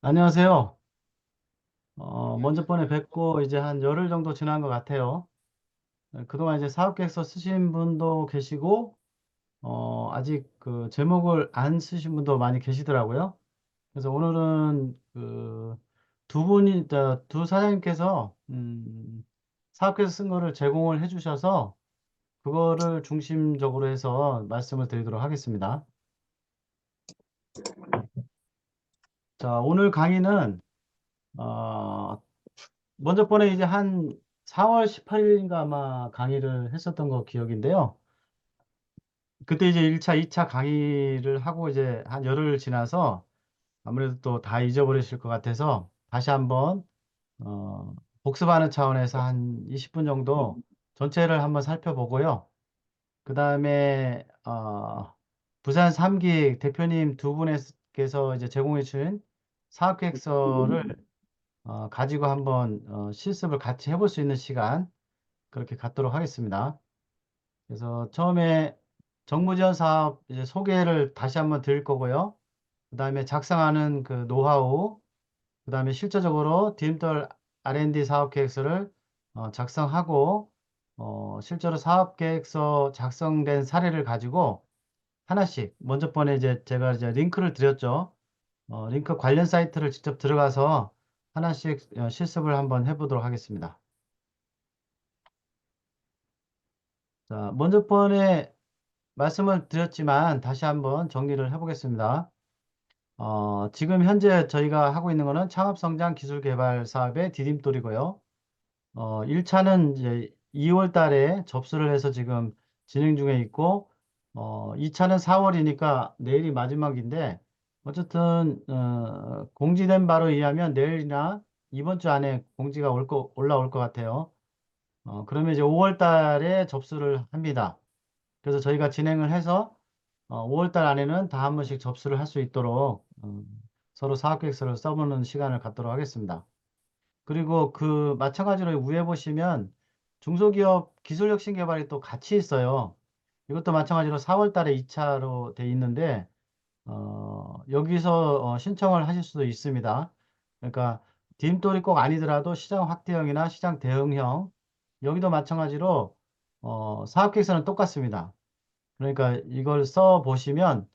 안녕하세요. 먼저 번에 뵙고 이제 한 열흘 정도 지난 것 같아요. 그동안 이제 사업계획서 쓰신 분도 계시고, 아직 그 제목을 안 쓰신 분도 많이 계시더라고요. 그래서 오늘은 그 두 분이, 두 사장님께서, 사업계획서 쓴 거를 제공을 해 주셔서 그거를 중심적으로 해서 말씀을 드리도록 하겠습니다. 자, 오늘 강의는, 어, 먼저 번에 이제 한 4월 18일인가 아마 강의를 했었던 거 기억인데요. 그때 이제 1차, 2차 강의를 하고 이제 한 열흘 지나서 아무래도 또 다 잊어버리실 것 같아서 다시 한번 복습하는 차원에서 한 20분 정도 전체를 한번 살펴보고요. 그 다음에 부산 3기 대표님 두 분께서 이제 제공해 주신 사업계획서를 가지고 한번 실습을 같이 해볼 수 있는 시간 그렇게 갖도록 하겠습니다. 그래서 처음에 정부지원 사업 이제 소개를 다시 한번 드릴 거고요. 그 다음에 작성하는 그 노하우, 그 다음에 실제적으로 디지털 R&D 사업 계획서를 작성하고 실제로 사업 계획서 작성된 사례를 가지고 하나씩 먼저 번에 이제 제가 이제 링크를 드렸죠. 링크 관련 사이트를 직접 들어가서 하나씩 실습을 한번 해보도록 하겠습니다. 자, 먼저 번에 말씀을 드렸지만 다시 한번 정리를 해보겠습니다. 지금 현재 저희가 하고 있는 거는 창업성장 기술개발 사업의 디딤돌이고요. 1차는 이제 2월 달에 접수를 해서 지금 진행 중에 있고, 2차는 4월이니까 내일이 마지막인데, 어쨌든, 공지된 바로 의하면 내일이나 이번 주 안에 공지가 올라올 것 같아요. 그러면 이제 5월 달에 접수를 합니다. 그래서 저희가 진행을 해서 5월 달 안에는 다 한 번씩 접수를 할 수 있도록 서로 사업계획서를 써보는 시간을 갖도록 하겠습니다. 그리고 그 마찬가지로 위에 보시면 중소기업 기술혁신개발이 또 같이 있어요. 이것도 마찬가지로 4월 달에 2차로 돼 있는데 여기서 신청을 하실 수도 있습니다. 그러니까 딤돌이 꼭 아니더라도 시장 확대형이나 시장 대응형 여기도 마찬가지로 사업계획서는 똑같습니다. 그러니까 이걸 써 보시면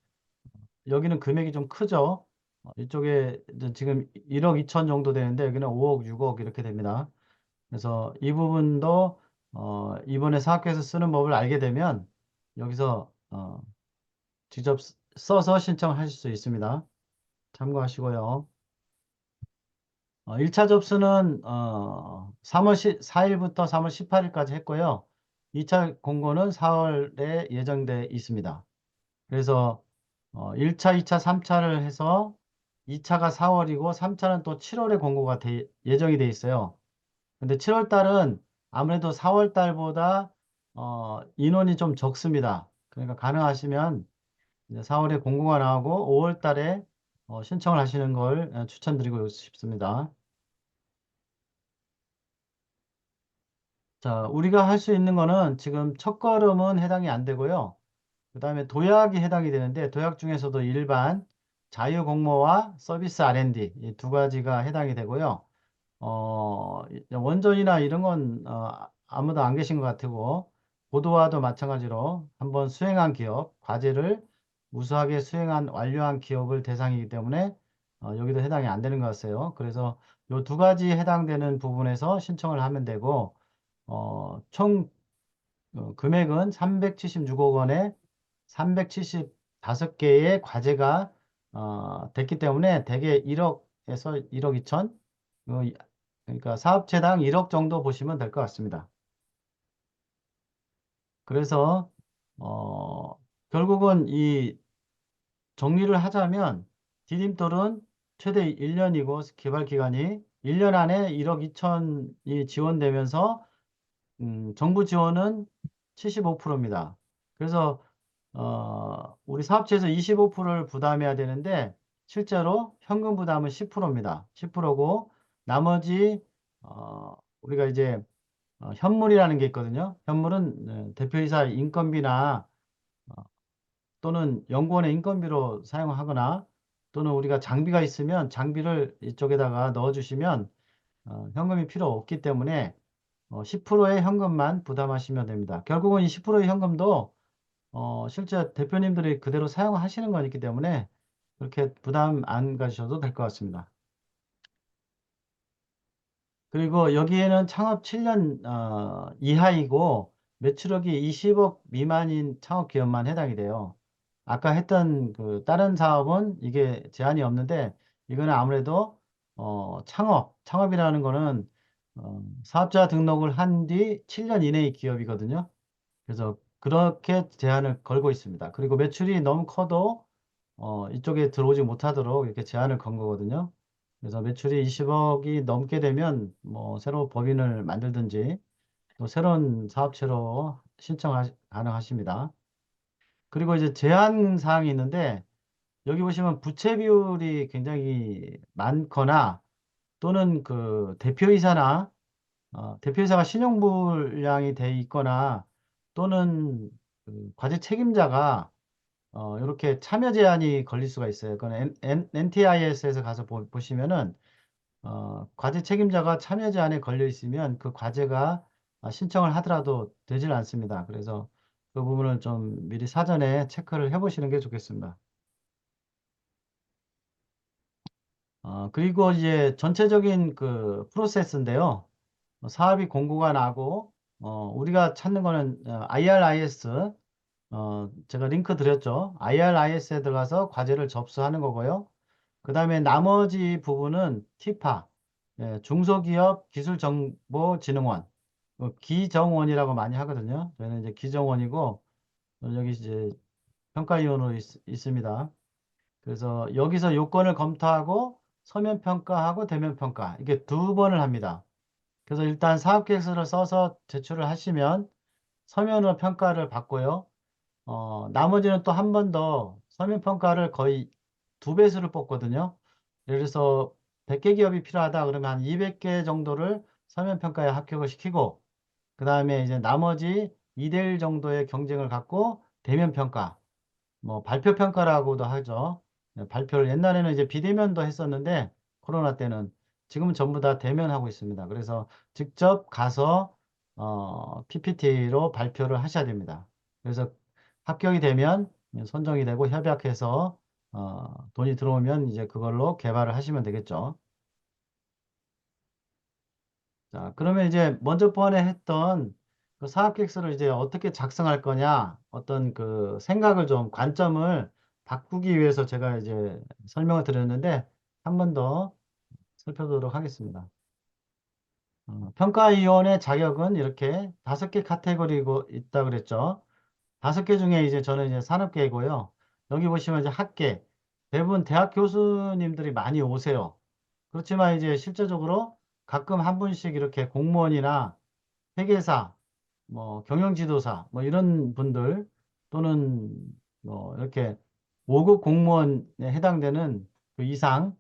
여기는 금액이 좀 크죠. 이쪽에 이제 지금 1억 2천 정도 되는데 여기는 5억, 6억 이렇게 됩니다. 그래서 이 부분도 이번에 사업계획서 쓰는 법을 알게 되면 여기서 직접 써서 신청하실 수 있습니다. 참고하시고요. 1차 접수는 3월 4일부터 3월 18일까지 했고요. 2차 공고는 4월에 예정돼 있습니다. 그래서 1차, 2차, 3차를 해서 2차가 4월이고 3차는 또 7월에 공고가 예정이 돼 있어요. 근데 7월 달은 아무래도 4월 달보다 인원이 좀 적습니다. 그러니까 가능하시면 이제 4월에 공고가 나오고 5월 달에 신청을 하시는 걸 추천드리고 싶습니다. 자, 우리가 할 수 있는 거는 지금 첫걸음은 해당이 안 되고요. 그 다음에 도약이 해당이 되는데 도약 중에서도 일반 자유공모와 서비스 R&D 이 두 가지가 해당이 되고요. 원전이나 이런 건 아무도 안 계신 것 같고 고도화도 마찬가지로 한번 수행한 기업, 과제를 우수하게 수행한 완료한 기업을 대상이기 때문에 여기도 해당이 안 되는 것 같아요. 그래서 이 두 가지 해당되는 부분에서 신청을 하면 되고 총 금액은 376억 원에 375개의 과제가 됐기 때문에 대개 1억에서 1억 2천 그러니까 사업체당 1억 정도 보시면 될 것 같습니다. 그래서 결국은 이 정리를 하자면 디딤돌은 최대 1년이고 개발 기간이 1년 안에 1억 2천이 지원되면서 정부 지원은 75%입니다. 그래서 우리 사업체에서 25%를 부담해야 되는데 실제로 현금 부담은 10%입니다. 10%고 나머지 우리가 이제 현물이라는 게 있거든요. 현물은 대표이사 인건비나 또는 연구원의 인건비로 사용하거나 또는 우리가 장비가 있으면 장비를 이쪽에다가 넣어주시면 현금이 필요 없기 때문에 10%의 현금만 부담하시면 됩니다. 결국은 이 10%의 현금도 실제 대표님들이 그대로 사용하시는 거기 때문에 그렇게 부담 안 가셔도 될 것 같습니다. 그리고 여기에는 창업 7년 이하이고 매출액이 20억 미만인 창업 기업만 해당이 돼요. 아까 했던 그 다른 사업은 이게 제한이 없는데 이거는 아무래도 창업이라는 거는 사업자 등록을 한 뒤 7년 이내의 기업이거든요. 그래서 그렇게 제한을 걸고 있습니다. 그리고 매출이 너무 커도 이쪽에 들어오지 못하도록 이렇게 제한을 건 거거든요. 그래서 매출이 20억이 넘게 되면 뭐 새로 법인을 만들든지 또 새로운 사업체로 신청 가능하십니다. 그리고 이제 제한 사항이 있는데 여기 보시면 부채 비율이 굉장히 많거나 또는 그 대표이사나 대표이사가 신용불량이 돼 있거나 또는 그 과제 책임자가 이렇게 참여 제한이 걸릴 수가 있어요. 그건 NTIS에서 가서 보시면은 과제 책임자가 참여 제한에 걸려 있으면 그 과제가 신청을 하더라도 되질 않습니다. 그래서 그 부분을 좀 미리 사전에 체크를 해보시는 게 좋겠습니다. 그리고 이제 전체적인 그 프로세스인데요. 사업이 공고가 나고, 우리가 찾는 거는 IRIS, 제가 링크 드렸죠. IRIS에 들어가서 과제를 접수하는 거고요. 그 다음에 나머지 부분은 티파, 예, 중소기업 기술정보진흥원, 기정원이라고 많이 하거든요. 저희는 이제 기정원이고, 여기 이제 평가위원으로 있습니다. 그래서 여기서 요건을 검토하고 서면 평가하고 대면 평가 이게 두 번을 합니다. 그래서 일단 사업계획서를 써서 제출을 하시면 서면으로 평가를 받고요. 나머지는 또 한 번 더 서면 평가를 거의 두 배수를 뽑거든요. 그래서 100개 기업이 필요하다 그러면 한 200개 정도를 서면 평가에 합격을 시키고 그 다음에 이제 나머지 2대1 정도의 경쟁을 갖고 대면 평가 뭐 발표 평가라고도 하죠. 네, 발표를 옛날에는 이제 비대면도 했었는데 코로나 때는 지금은 전부 다 대면하고 있습니다. 그래서 직접 가서 PPT로 발표를 하셔야 됩니다. 그래서 합격이 되면 선정이 되고 협약해서 돈이 들어오면 이제 그걸로 개발을 하시면 되겠죠. 자, 그러면 이제 먼저 번에 했던 그 사업계획서를 이제 어떻게 작성할 거냐, 어떤 그 생각을 좀, 관점을 바꾸기 위해서 제가 이제 설명을 드렸는데, 한 번 더 살펴보도록 하겠습니다. 평가위원의 자격은 이렇게 5개 카테고리고 있다 그랬죠. 5개 중에 이제 저는 이제 산업계고요. 여기 보시면 이제 학계, 대부분 대학 교수님들이 많이 오세요. 그렇지만 이제 실제적으로 가끔 한 분씩 이렇게 공무원이나 회계사, 뭐 경영지도사, 뭐 이런 분들 또는 뭐 이렇게 5급 공무원에 해당되는 그 이상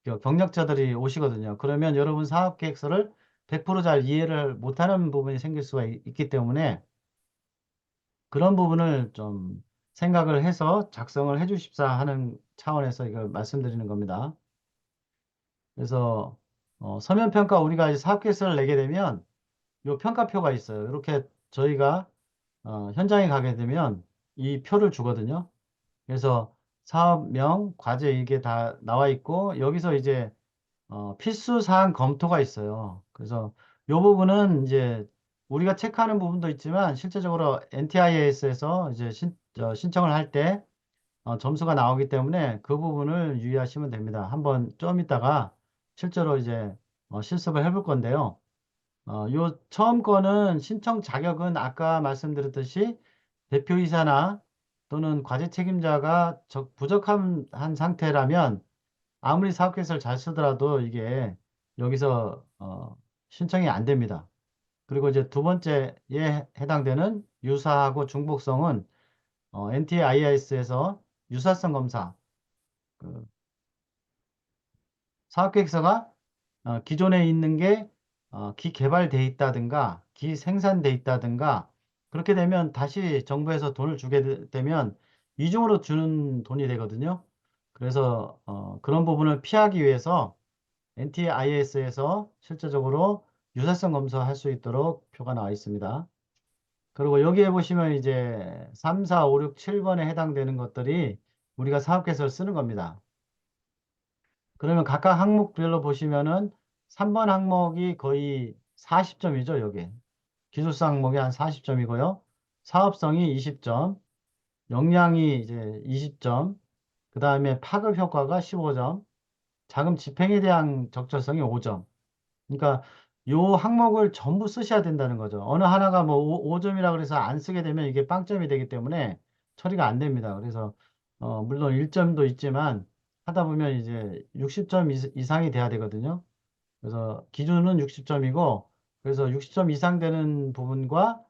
그 경력자들이 오시거든요. 그러면 여러분 사업계획서를 100%잘 이해를 못하는 부분이 생길 수가 있기 때문에 그런 부분을 좀 생각을 해서 작성을 해 주십사 하는 차원에서 이걸 말씀드리는 겁니다. 그래서 서면평가 우리가 이제 사업계획서를 내게 되면 요 평가표가 있어요. 이렇게 저희가 현장에 가게 되면 이 표를 주거든요. 그래서 사업명, 과제 이게 다 나와 있고 여기서 이제 필수 사항 검토가 있어요. 그래서 요 부분은 이제 우리가 체크하는 부분도 있지만 실제적으로 NTIAS에서 이제 신청을 할 때 점수가 나오기 때문에 그 부분을 유의하시면 됩니다. 한번 좀 이따가 실제로 이제 실습을 해볼 건데요. 요 처음 거는 신청 자격은 아까 말씀드렸듯이 대표이사나 또는 과제 책임자가 부족한 한 상태라면 아무리 사업계획서를 잘 쓰더라도 이게 여기서 신청이 안 됩니다. 그리고 이제 두 번째에 해당되는 유사하고 중복성은 NTIAS에서 유사성 검사, 그 사업계획서가 기존에 있는 게 기개발돼 있다든가 기생산돼 있다든가 그렇게 되면 다시 정부에서 돈을 주게 되면 이중으로 주는 돈이 되거든요. 그래서 그런 부분을 피하기 위해서 NTIS에서 실제적으로 유사성 검사할 수 있도록 표가 나와 있습니다. 그리고 여기에 보시면 이제 3, 4, 5, 6, 7번에 해당되는 것들이 우리가 사업계획서를 쓰는 겁니다. 그러면 각각 항목별로 보시면은 3번 항목이 거의 40점이죠, 여기. 기술사 항목이 한 40점이고요. 사업성이 20점, 역량이 이제 20점, 그 다음에 파급 효과가 15점, 자금 집행에 대한 적절성이 5점. 그러니까 요 항목을 전부 쓰셔야 된다는 거죠. 어느 하나가 뭐 5점이라 그래서 안 쓰게 되면 이게 빵점이 되기 때문에 처리가 안 됩니다. 그래서 물론 1점도 있지만 하다 보면 이제 60점 이상이 돼야 되거든요. 그래서 기준은 60점이고 그래서 60점 이상 되는 부분과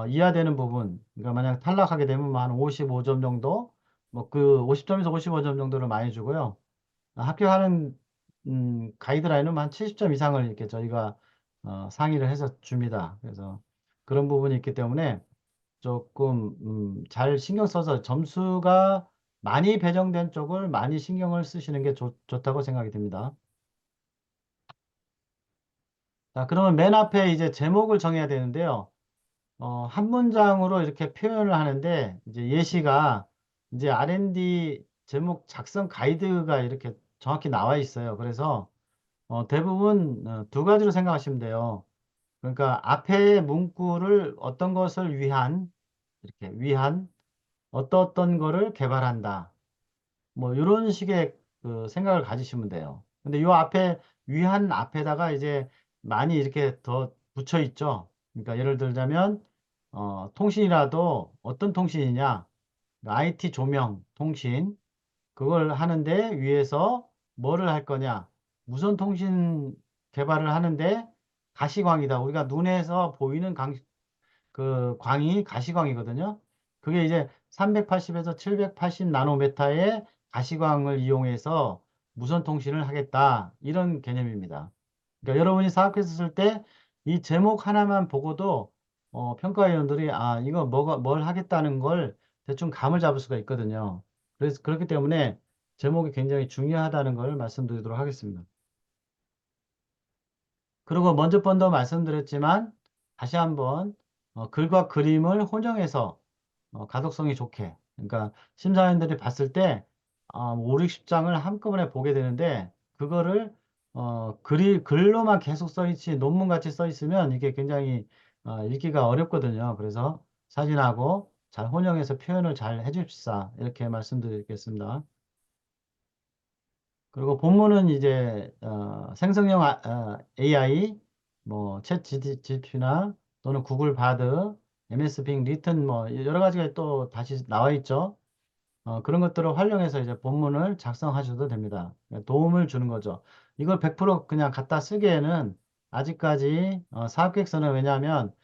이하 되는 부분 그러니까 만약 탈락하게 되면 뭐한 55점 정도 뭐 그 50점에서 55점 정도를 많이 주고요. 합격하는 가이드라인은 한 70점 이상을 이렇게 저희가 상의를 해서 줍니다. 그래서 그런 부분이 있기 때문에 조금 잘 신경 써서 점수가 많이 배정된 쪽을 많이 신경을 쓰시는 게 좋다고 생각이 듭니다. 자, 그러면 맨 앞에 이제 제목을 정해야 되는데요. 한 문장으로 이렇게 표현을 하는데 이제 예시가 이제 R&D 제목 작성 가이드가 이렇게 정확히 나와 있어요. 그래서 대부분 두 가지로 생각하시면 돼요. 그러니까 앞에 문구를 어떤 것을 위한, 이렇게 위한, 어떤 거를 개발한다. 뭐 이런 식의 그 생각을 가지시면 돼요. 근데 이 앞에, 위한 앞에다가 이제 많이 이렇게 더 붙여 있죠. 그러니까 예를 들자면, 통신이라도 어떤 통신이냐, IT 조명, 통신, 그걸 하는데 위에서 뭐를 할 거냐? 무선 통신 개발을 하는데 가시광이다. 우리가 눈에서 보이는 그 광이 가시광이거든요. 그게 이제 380에서 780 나노메타의 가시광을 이용해서 무선 통신을 하겠다. 이런 개념입니다. 그러니까 여러분이 사업해서 쓸 때 이 제목 하나만 보고도 평가위원들이 이거 뭘 하겠다는 걸 대충 감을 잡을 수가 있거든요. 그래서 그렇기 때문에 제목이 굉장히 중요하다는 걸 말씀드리도록 하겠습니다. 그리고 먼저 번도 말씀드렸지만 다시 한번 글과 그림을 혼용해서 가독성이 좋게 그러니까 심사위원들이 봤을 때 5, 60장을 한꺼번에 보게 되는데 그거를 글로만 계속 써 있지 논문같이 써 있으면 이게 굉장히 읽기가 어렵거든요. 그래서 사진하고 잘 혼용해서 표현을 잘 해줍시다. 이렇게 말씀드리겠습니다. 그리고 본문은 이제 생성형 AI, 뭐 챗 GPT나 또는 구글 바드, MS 빙 리튼 뭐 여러 가지가 또 다시 나와 있죠. 그런 것들을 활용해서 이제 본문을 작성하셔도 됩니다. 도움을 주는 거죠. 이걸 100% 그냥 갖다 쓰기에는 아직까지 사업계획서는 왜냐하면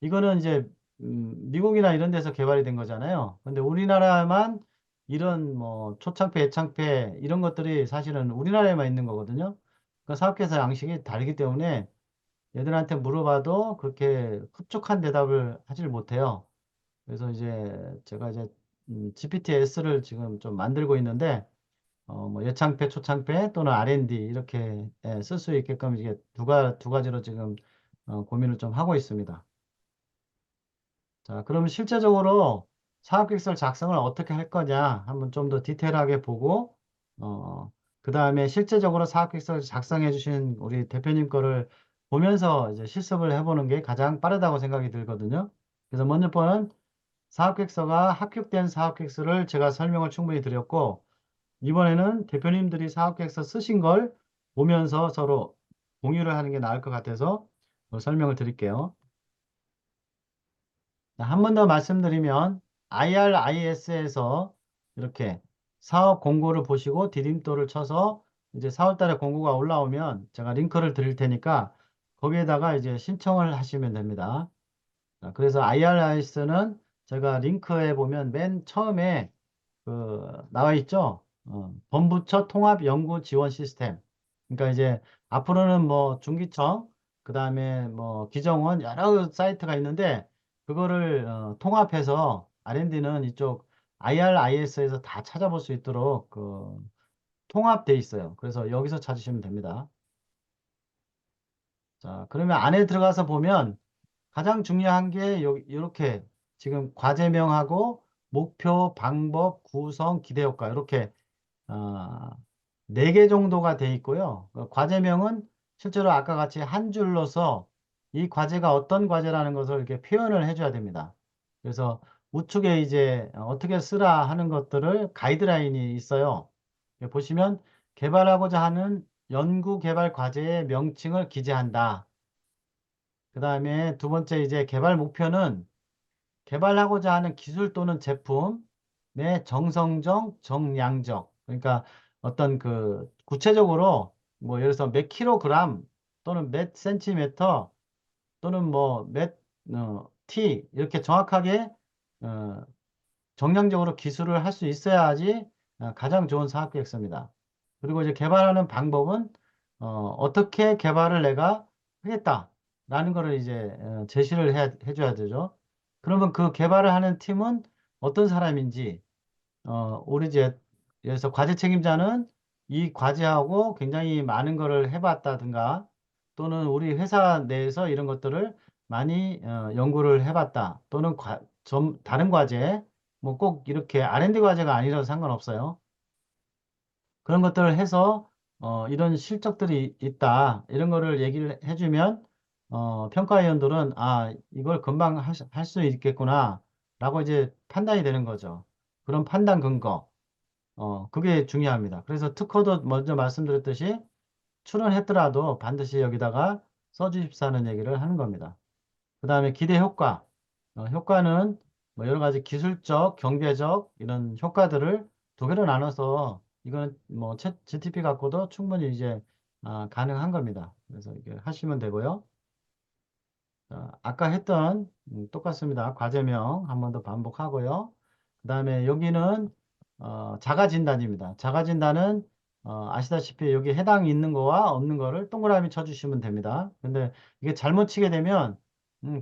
이거는 이제 미국이나 이런 데서 개발이 된 거잖아요. 근데 우리나라만 이런 뭐 초창패, 애창패 이런 것들이 사실은 우리나라에만 있는 거거든요. 그 사업계획서 양식이 다르기 때문에 얘들한테 물어봐도 그렇게 흡족한 대답을 하질 못해요. 그래서 이제 제가 이제 GPT-S를 지금 좀 만들고 있는데 뭐 예창패, 초창패 또는 R&D 이렇게 쓸 수 있게끔 이게 두 가지로 지금 고민을 좀 하고 있습니다. 자, 그러면 실제적으로 사업계획서 작성을 어떻게 할 거냐 한번 좀 더 디테일하게 보고 그 다음에 실제적으로 사업계획서를 작성해 주신 우리 대표님 거를 보면서 이제 실습을 해보는 게 가장 빠르다고 생각이 들거든요. 그래서 먼저 번은 사업계획서가 합격된 사업계획서를 제가 설명을 충분히 드렸고, 이번에는 대표님들이 사업계획서 쓰신 걸 보면서 서로 공유를 하는 게 나을 것 같아서 설명을 드릴게요. 한 번 더 말씀드리면, IRIS에서 이렇게 사업 공고를 보시고 디딤돌을 쳐서 이제 4월 달에 공고가 올라오면 제가 링크를 드릴 테니까 거기에다가 이제 신청을 하시면 됩니다. 자, 그래서 IRIS는 제가 링크에 보면 맨 처음에 나와 있죠. 범부처 통합 연구 지원 시스템. 그러니까 이제 앞으로는 뭐 중기청, 그 다음에 뭐 기정원 여러 사이트가 있는데 그거를 통합해서 R&D는 이쪽 IRIS에서 다 찾아볼 수 있도록 통합돼 있어요. 그래서 여기서 찾으시면 됩니다. 자, 그러면 안에 들어가서 보면 가장 중요한 게 이렇게 지금 과제명하고 목표, 방법, 구성, 기대효과 이렇게 어, 4개 정도가 돼 있고요. 과제명은 실제로 아까 같이 한 줄로서 이 과제가 어떤 과제라는 것을 이렇게 표현을 해줘야 됩니다. 그래서 우측에 이제 어떻게 쓰라 하는 것들을 가이드라인이 있어요. 여기 보시면 개발하고자 하는 연구 개발 과제의 명칭을 기재한다. 그 다음에 두 번째 이제 개발 목표는 개발하고자 하는 기술 또는 제품의 정성적, 정량적. 그러니까 어떤 그 구체적으로 뭐 예를 들어서 몇 킬로그램 또는 몇 센티미터 또는 뭐 몇 티 이렇게 정확하게 어, 정량적으로 기술을 할 수 있어야지 가장 좋은 사업 계획서입니다. 그리고 이제 개발하는 방법은 어떻게 개발을 내가 하겠다라는 거를 이제 제시를 해줘야 되죠. 그러면 그 개발을 하는 팀은 어떤 사람인지, 우리 이제, 그래서 과제 책임자는 이 과제하고 굉장히 많은 거를 해봤다든가, 또는 우리 회사 내에서 이런 것들을 많이 연구를 해봤다. 또는 다른 과제, 뭐 꼭 이렇게 R&D 과제가 아니라도 상관없어요. 그런 것들을 해서 이런 실적들이 있다. 이런 거를 얘기를 해주면 평가위원들은 아, 이걸 금방 할 수 있겠구나. 라고 이제 판단이 되는 거죠. 그런 판단 근거. 그게 중요합니다. 그래서 특허도 먼저 말씀드렸듯이 출원했더라도 반드시 여기다가 써주십사는 얘기를 하는 겁니다. 그 다음에 기대 효과. 효과는 뭐 여러 가지 기술적, 경제적 이런 효과들을 두 개로 나눠서 이거는 뭐 GTP 갖고도 충분히 이제 가능한 겁니다. 그래서 이게 하시면 되고요. 자, 아까 했던 똑같습니다. 과제명 한 번 더 반복하고요. 그 다음에 여기는 자가진단입니다. 자가진단은 아시다시피 여기 해당 있는 거와 없는 거를 동그라미 쳐주시면 됩니다. 근데 이게 잘못 치게 되면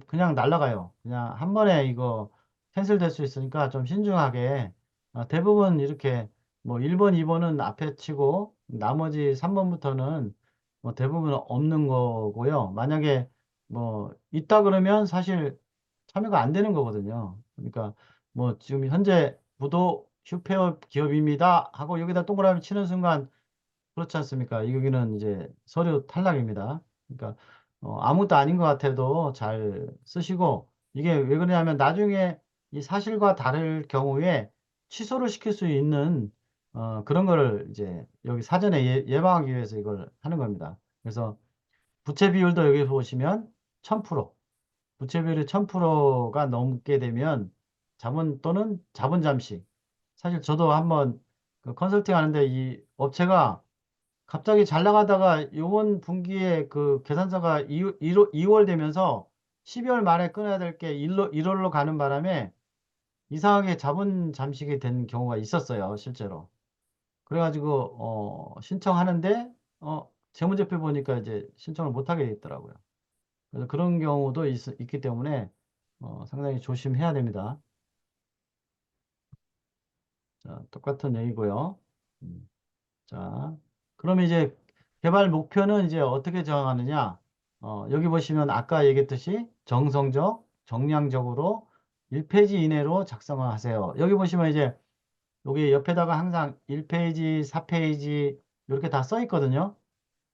그냥 날라가요. 그냥 한 번에 이거 캔슬 될 수 있으니까 좀 신중하게 대부분 이렇게 뭐 1번, 2번은 앞에 치고 나머지 3번부터는 뭐 대부분 없는 거고요. 만약에 뭐 있다 그러면 사실 참여가 안 되는 거거든요. 그러니까 뭐 지금 현재 부도 휴페어 기업입니다 하고 여기다 동그라미 치는 순간 그렇지 않습니까? 여기는 이제 서류 탈락입니다. 그러니까 아무것도 아닌 것 같아도 잘 쓰시고 이게 왜 그러냐면 나중에 이 사실과 다를 경우에 취소를 시킬 수 있는 그런 거를 이제 여기 사전에 예방하기 위해서 이걸 하는 겁니다. 그래서 부채 비율도 여기 보시면 1000%, 부채 비율이 1000%가 넘게 되면 자본 또는 자본 잠식. 사실 저도 한번 그 컨설팅 하는데 이 업체가 갑자기 잘 나가다가 요번 분기에 그 계산서가 2월 되면서 12월 말에 끊어야 될 게 1월로 가는 바람에 이상하게 자본 잠식이 된 경우가 있었어요, 실제로. 그래가지고, 신청하는데, 재무제표 보니까 이제 신청을 못하게 돼 있더라고요. 그래서 그런 경우도 있기 때문에 상당히 조심해야 됩니다. 자, 똑같은 얘기고요. 음, 자, 그러면 이제 개발 목표는 이제 어떻게 정하느냐? 여기 보시면 아까 얘기했듯이 정성적, 정량적으로 1페이지 이내로 작성하세요. 여기 보시면 이제 여기 옆에다가 항상 1페이지, 4페이지 이렇게 다 써 있거든요.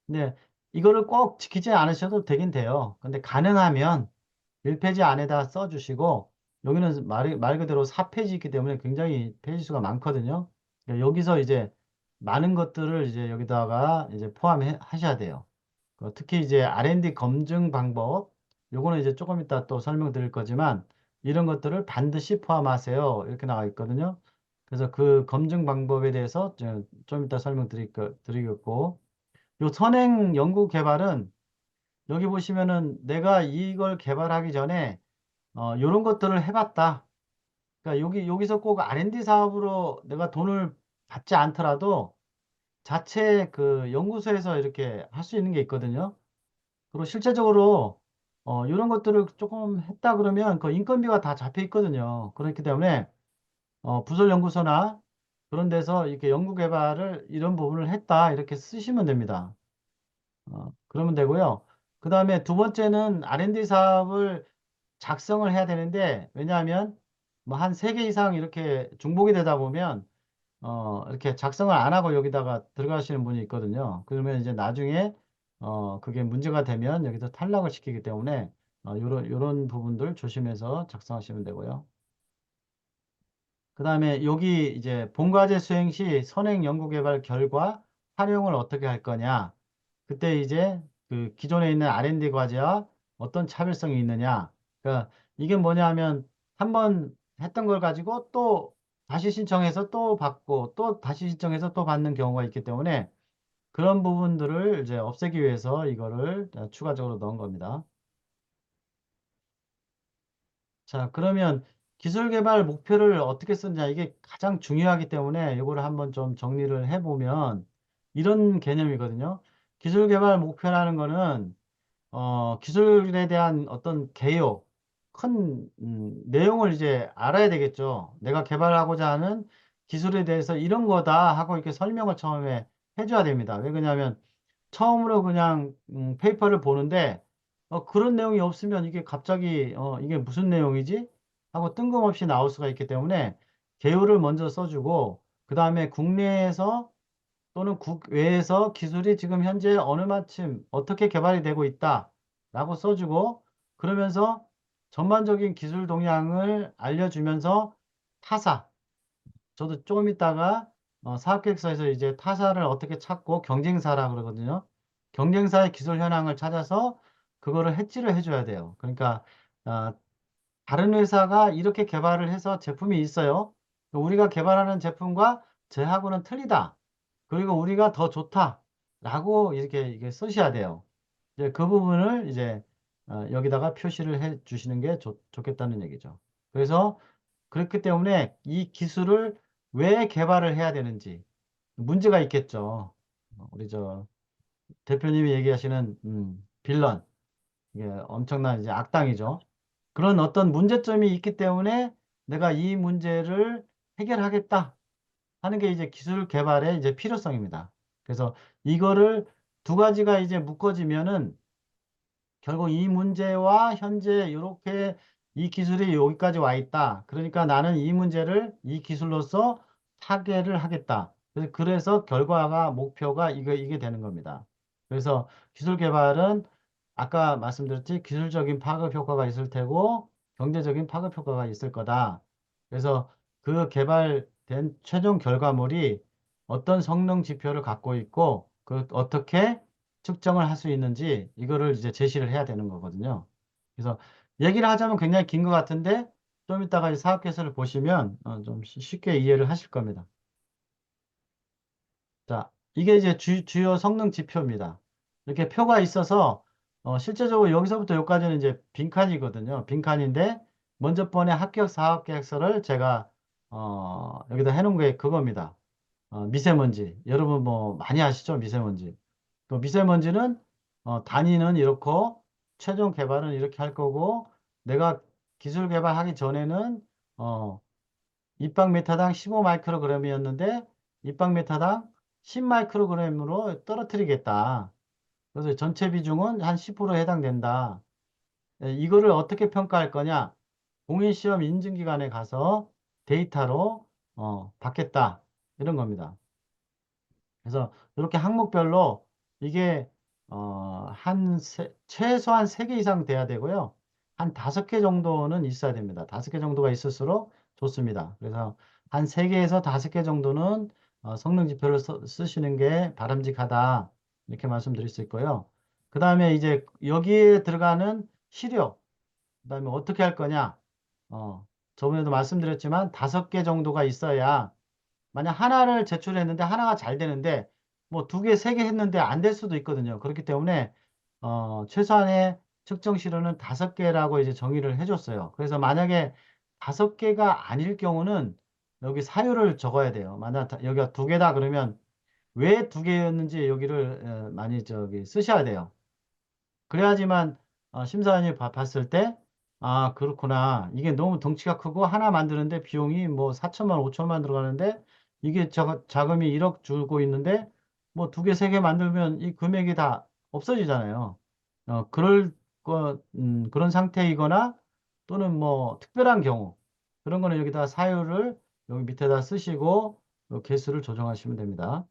근데 이거를 꼭 지키지 않으셔도 되긴 돼요. 근데 가능하면 1페이지 안에다 써주시고 여기는 말 그대로 4페이지 있기 때문에 굉장히 페이지 수가 많거든요. 그러니까 여기서 이제 많은 것들을 이제 여기다가 이제 포함해 하셔야 돼요. 특히 이제 R&D 검증 방법, 요거는 이제 조금 이따 또 설명드릴 거지만 이런 것들을 반드시 포함하세요. 이렇게 나와 있거든요. 그래서 그 검증 방법에 대해서 좀 이따 드리겠고, 요 선행 연구 개발은 여기 보시면은 내가 이걸 개발하기 전에 요런 것들을 해봤다. 그러니까 여기서 꼭 R&D 사업으로 내가 돈을 받지 않더라도 자체 그 연구소에서 이렇게 할 수 있는 게 있거든요. 그리고 실제적으로 이런 것들을 조금 했다 그러면 그 인건비가 다 잡혀 있거든요. 그렇기 때문에 부설 연구소나 그런 데서 이렇게 연구 개발을 이런 부분을 했다. 이렇게 쓰시면 됩니다. 그러면 되고요. 그 다음에 두 번째는 R&D 사업을 작성을 해야 되는데, 왜냐하면 뭐 한 세 개 이상 이렇게 중복이 되다 보면 이렇게 작성을 안 하고 여기다가 들어가시는 분이 있거든요. 그러면 이제 나중에 그게 문제가 되면 여기서 탈락을 시키기 때문에 요런 부분들 조심해서 작성하시면 되고요. 그 다음에 여기 이제 본과제 수행 시 선행 연구개발 결과 활용을 어떻게 할 거냐. 그때 이제 그 기존에 있는 R&D 과제와 어떤 차별성이 있느냐. 그러니까 이게 뭐냐 하면 한 번 했던 걸 가지고 또 다시 신청해서 또 받고 또 다시 신청해서 또 받는 경우가 있기 때문에 그런 부분들을 이제 없애기 위해서 이거를 추가적으로 넣은 겁니다. 자, 그러면 기술 개발 목표를 어떻게 쓰느냐 이게 가장 중요하기 때문에 이거를 한번 좀 정리를 해보면 이런 개념이거든요. 기술 개발 목표라는 거는 기술에 대한 어떤 개요, 큰 내용을 이제 알아야 되겠죠. 내가 개발하고자 하는 기술에 대해서 이런 거다 하고 이렇게 설명을 처음에 해줘야 됩니다. 왜 그러냐면 처음으로 그냥 페이퍼를 보는데 그런 내용이 없으면 이게 갑자기 이게 무슨 내용이지? 하고 뜬금없이 나올 수가 있기 때문에 개요를 먼저 써주고 그 다음에 국내에서 또는 국외에서 기술이 지금 현재 어느 마침 어떻게 개발이 되고 있다 라고 써주고 그러면서 전반적인 기술 동향을 알려주면서 타사 저도 조금 있다가 사업계획서에서 이제 타사를 어떻게 찾고 경쟁사라 그러거든요. 경쟁사의 기술 현황을 찾아서 그거를 해지를 해줘야 돼요. 그러니까 어, 다른 회사가 이렇게 개발을 해서 제품이 있어요. 우리가 개발하는 제품과 쟤하고는 틀리다. 그리고 우리가 더 좋다. 라고 이렇게 이게 쓰셔야 돼요. 이제 그 부분을 이제 여기다가 표시를 해 주시는 게 좋겠다는 얘기죠. 그래서 그렇기 때문에 이 기술을 왜 개발을 해야 되는지 문제가 있겠죠. 우리 저 대표님이 얘기하시는 빌런 이게 엄청난 이제 악당이죠. 그런 어떤 문제점이 있기 때문에 내가 이 문제를 해결하겠다 하는 게 이제 기술 개발의 이제 필요성입니다. 그래서 이거를 두 가지가 이제 묶어지면은 결국 이 문제와 현재 이렇게 이 기술이 여기까지 와 있다. 그러니까 나는 이 문제를 이 기술로서 타개를 하겠다. 그래서 결과가 목표가 이게 되는 겁니다. 그래서 기술 개발은 아까 말씀드렸지 기술적인 파급 효과가 있을 테고 경제적인 파급 효과가 있을 거다. 그래서 그 개발된 최종 결과물이 어떤 성능 지표를 갖고 있고 그 어떻게 측정을 할 수 있는지 이거를 이제 제시를 해야 되는 거거든요. 그래서 얘기를 하자면 굉장히 긴 것 같은데 좀 이따가 이 사업계획서를 보시면 좀 쉽게 이해를 하실 겁니다. 자, 이게 이제 주요 성능 지표입니다. 이렇게 표가 있어서 실제적으로 여기서부터 여기까지는 이제 빈칸이거든요. 빈칸인데 먼저 번에 합격 사업계획서를 제가 여기다 해놓은 게 그겁니다. 미세먼지. 여러분 뭐 많이 아시죠? 미세먼지. 그 미세먼지는 단위는 이렇고 최종 개발은 이렇게 할 거고 내가 기술 개발하기 전에는 어, 입방메타당 15마이크로그램이었는데 입방메타당 10마이크로그램으로 떨어뜨리겠다. 그래서 전체 비중은 한 10%에 해당된다. 이거를 어떻게 평가할 거냐? 공인시험 인증기관에 가서 데이터로 받겠다. 이런 겁니다. 그래서 이렇게 항목별로 이게 최소한 3개 이상 돼야 되고요. 한 5개 정도는 있어야 됩니다. 5개 정도가 있을수록 좋습니다. 그래서 한 3개에서 5개 정도는 성능 지표를 쓰시는 게 바람직하다. 이렇게 말씀드릴 수 있고요. 그 다음에 이제 여기에 들어가는 시료, 그 다음에 어떻게 할 거냐. 저번에도 말씀드렸지만 5개 정도가 있어야 만약 하나를 제출했는데 하나가 잘 되는데 뭐 2개, 3개 했는데 안 될 수도 있거든요. 그렇기 때문에 최소한의 측정 시료는 5개라고 이제 정의를 해줬어요. 그래서 만약에 5개가 아닐 경우는 여기 사유를 적어야 돼요. 만약 여기가 2개다 그러면 왜 2개였는지 여기를 많이 저기 쓰셔야 돼요. 그래야지만 심사위원이 봤을 때, 아, 그렇구나. 이게 너무 덩치가 크고 하나 만드는데 비용이 뭐 4천만, 5천만 들어가는데 이게 자금이 1억 주고 있는데 뭐 두 개, 세 개 만들면 이 금액이 다 없어지잖아요. 그런 상태이거나 또는 뭐 특별한 경우 그런 거는 여기다 사유를 여기 밑에다 쓰시고 개수를 조정하시면 됩니다.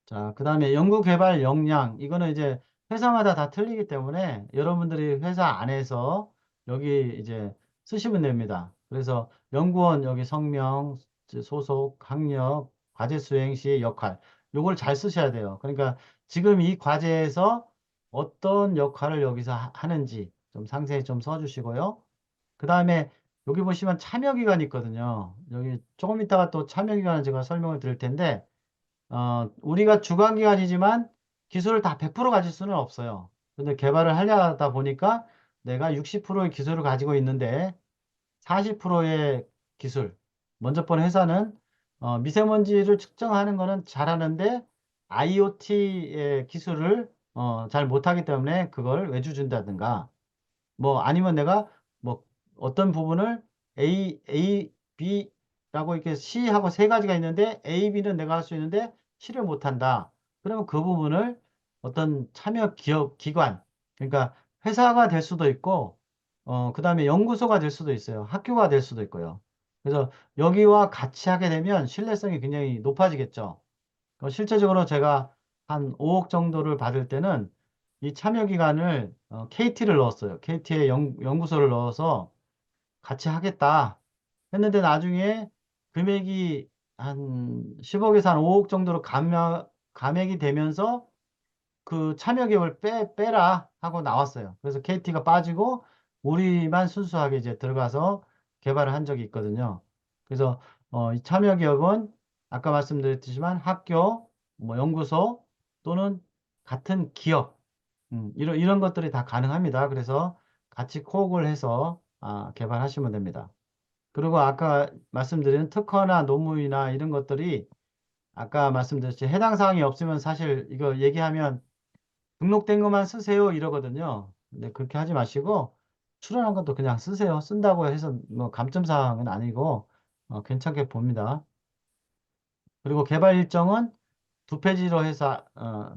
자, 그 다음에 연구개발 역량. 이거는 이제 회사마다 다 틀리기 때문에 여러분들이 회사 안에서 여기 이제 쓰시면 됩니다. 그래서 연구원 여기 성명, 소속, 학력, 과제 수행 시 역할. 요걸 잘 쓰셔야 돼요. 그러니까 지금 이 과제에서 어떤 역할을 여기서 하는지 좀 상세히 좀 써주시고요. 그 다음에 여기 보시면 참여기간이 있거든요. 여기 조금 이따가 또 참여기간을 제가 설명을 드릴 텐데 우리가 주관기관이지만 기술을 다 100% 가질 수는 없어요. 근데 개발을 하려다 보니까 내가 60%의 기술을 가지고 있는데 40%의 기술. 먼저 번 회사는 미세먼지를 측정하는 거는 잘하는데 IoT의 기술을 잘 못하기 때문에 그걸 외주 준다든가 뭐 아니면 내가 뭐 어떤 부분을 A, B라고 이렇게 C하고 세 가지가 있는데 A, B는 내가 할 수 있는데 C를 못한다. 그러면 그 부분을 어떤 참여 기업, 기관, 그러니까 회사가 될 수도 있고, 그 다음에 연구소가 될 수도 있어요. 학교가 될 수도 있고요. 그래서 여기와 같이 하게 되면 신뢰성이 굉장히 높아지겠죠. 실제적으로 제가 한 5억 정도를 받을 때는 이 참여 기간을 KT를 넣었어요. KT에 연구소를 넣어서 같이 하겠다 했는데 나중에 금액이 한 10억에서 한 5억 정도로 감액이 되면서 그 참여 기업을 빼라 하고 나왔어요. 그래서 KT가 빠지고 우리만 순수하게 이제 들어가서 개발을 한 적이 있거든요. 그래서 이 참여 기업은 아까 말씀드렸지만 학교, 뭐 연구소 또는 같은 기업 이런 것들이 다 가능합니다. 그래서 같이 코업을 해서 개발하시면 됩니다. 그리고 아까 말씀드린 특허나 노무이나 이런 것들이 아까 말씀드렸지 해당 사항이 없으면 사실 이거 얘기하면 등록된 것만 쓰세요 이러거든요. 근데 그렇게 하지 마시고 출연한 것도 그냥 쓰세요. 쓴다고 해서 뭐 감점사항은 아니고 괜찮게 봅니다. 그리고 개발 일정은 두 페이지로 해서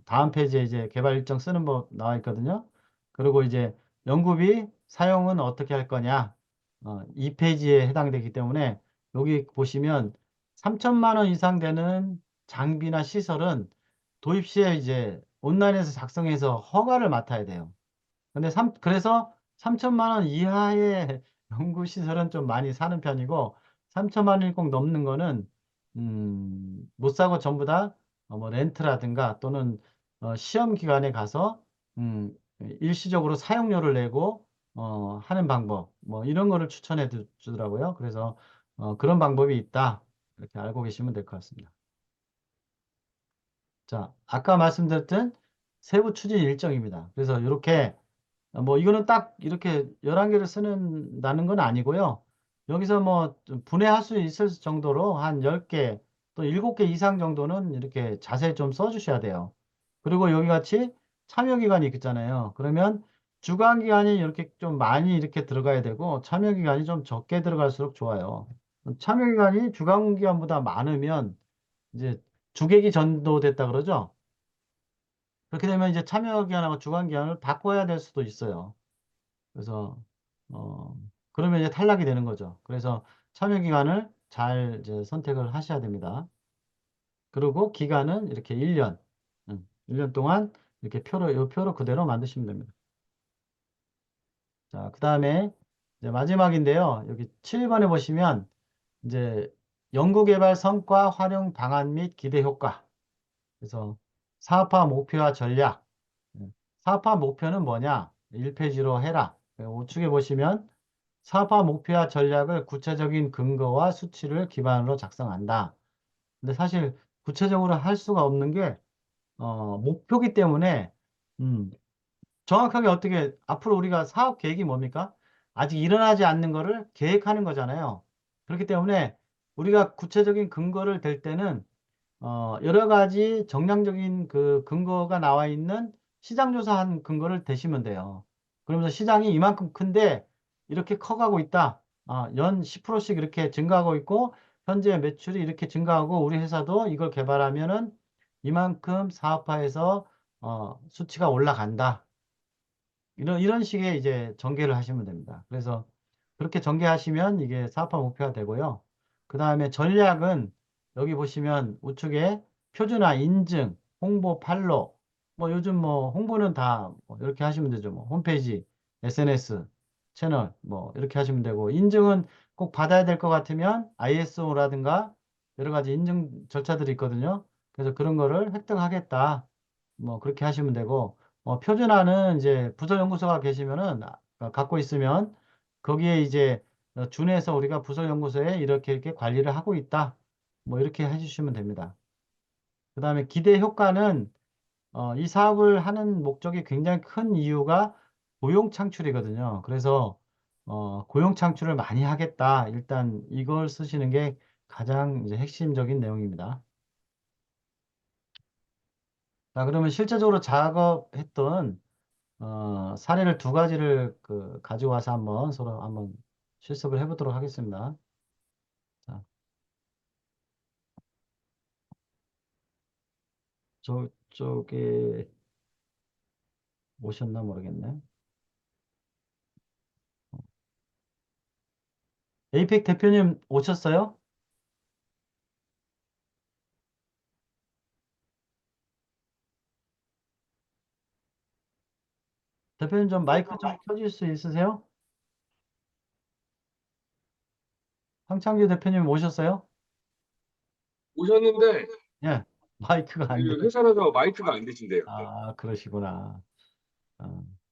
다음 페이지에 이제 개발 일정 쓰는 법 나와 있거든요. 그리고 이제 연구비 사용은 어떻게 할 거냐 2페이지에 해당되기 때문에 여기 보시면 3천만 원 이상 되는 장비나 시설은 도입 시에 이제 온라인에서 작성해서 허가를 맡아야 돼요. 그래서 3천만 원 이하의 연구시설은 좀 많이 사는 편이고 3천만 원이 꼭 넘는 거는 못 사고 전부 다 뭐 렌트라든가 또는 시험 기간에 가서 일시적으로 사용료를 내고 하는 방법 뭐 이런 거를 추천해 주더라고요. 그래서 그런 방법이 있다. 이렇게 알고 계시면 될 것 같습니다. 자, 아까 말씀드렸던 세부 추진 일정입니다. 그래서 이렇게 뭐 이거는 딱 이렇게 11개를 쓰는다는 건 아니고요. 여기서 뭐좀 분해할 수 있을 정도로 한 10개 또 7개 이상 정도는 이렇게 자세히 좀 써주셔야 돼요. 그리고 여기 같이 참여기간이 있잖아요. 그러면 주간기간이 이렇게 좀 많이 이렇게 들어가야 되고 참여기간이 좀 적게 들어갈수록 좋아요. 참여기간이 주간기간보다 많으면 이제 주객이 전도됐다 그러죠. 그렇게 되면 이제 참여기간하고 주간기간을 바꿔야 될 수도 있어요. 그래서 어 그러면 이제 탈락이 되는 거죠. 그래서 참여 기간을 잘 이제 선택을 하셔야 됩니다. 그리고 기간은 이렇게 1년, 1년 동안 이렇게 이 표로 그대로 만드시면 됩니다. 자, 그 다음에 이제 마지막인데요. 여기 7번에 보시면 이제 연구개발 성과 활용 방안 및 기대 효과. 그래서 사업화 목표와 전략. 사업화 목표는 뭐냐? 1페이지로 해라. 우측에 보시면 사업화 목표와 전략을 구체적인 근거와 수치를 기반으로 작성한다. 근데 사실 구체적으로 할 수가 없는 게 목표기 때문에 음, 정확하게 어떻게 앞으로 우리가 사업 계획이 뭡니까? 아직 일어나지 않는 거를 계획하는 거잖아요. 그렇기 때문에 우리가 구체적인 근거를 댈 때는 여러 가지 정량적인 그 근거가 나와 있는 시장 조사한 근거를 대시면 돼요. 그러면서 시장이 이만큼 큰데 이렇게 커가고 있다. 연 10%씩 이렇게 증가하고 있고, 현재 매출이 이렇게 증가하고, 우리 회사도 이걸 개발하면은 이만큼 사업화해서 수치가 올라간다. 이런 식의 이제 전개를 하시면 됩니다. 그래서 그렇게 전개하시면 이게 사업화 목표가 되고요. 그 다음에 전략은 여기 보시면 우측에 표준화, 인증, 홍보, 팔로. 뭐 요즘 뭐 홍보는 다뭐 이렇게 하시면 되죠. 뭐 홈페이지, SNS, 채널 뭐 이렇게 하시면 되고, 인증은 꼭 받아야 될 것 같으면 ISO라든가 여러 가지 인증 절차들이 있거든요. 그래서 그런 거를 획득하겠다. 뭐 그렇게 하시면 되고, 표준화는 이제 부서연구소가 계시면은, 갖고 있으면 거기에 이제 준해서 우리가 부서연구소에 이렇게 관리를 하고 있다. 뭐 이렇게 해주시면 됩니다. 그 다음에 기대 효과는 이 사업을 하는 목적이 굉장히 큰 이유가 고용 창출이거든요. 그래서 고용 창출을 많이 하겠다. 일단 이걸 쓰시는 게 가장 이제 핵심적인 내용입니다. 자, 그러면 실제적으로 작업했던 사례를 두 가지를 가지고 와서 한번 서로 한번 실습을 해보도록 하겠습니다. 자, 저쪽에 오셨나 모르겠네. 에이펙 대표님 오셨어요? 대표님 좀 마이크 좀 켜줄 수 있으세요? 황창규 대표님 오셨어요? 오셨는데 예, 마이크가 안 돼. 그 회사라서 마이크가 안 되신대요. 그러시구나.